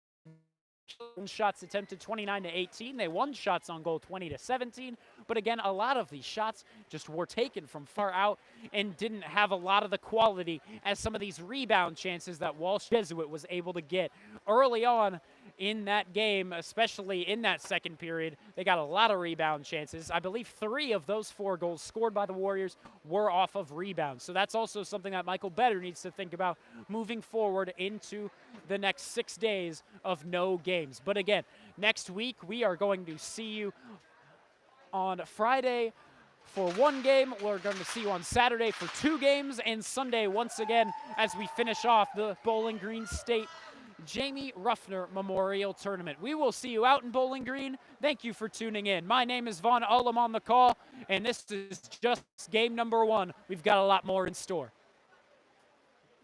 S1: Shots attempted 29-18. They won shots on goal 20-17. But again, a lot of these shots just were taken from far out and didn't have a lot of the quality as some of these rebound chances that Walsh Jesuit was able to get early on in that game, especially in that second period. They got a lot of rebound chances. I believe 3 of those 4 goals scored by the Warriors were off of rebounds. So that's also something that Michael Better needs to think about moving forward into the next 6 days of no games. But again, next week we are going to see you on Friday for one game. We're going to see you on Saturday for 2 games, and Sunday once again as we finish off the Bowling Green State Jamie Ruffner Memorial Tournament. We will see you out in Bowling Green. Thank you for tuning in. My name is Vaughn Ullum on the call, and this is just game number 1. We've got a lot more in store.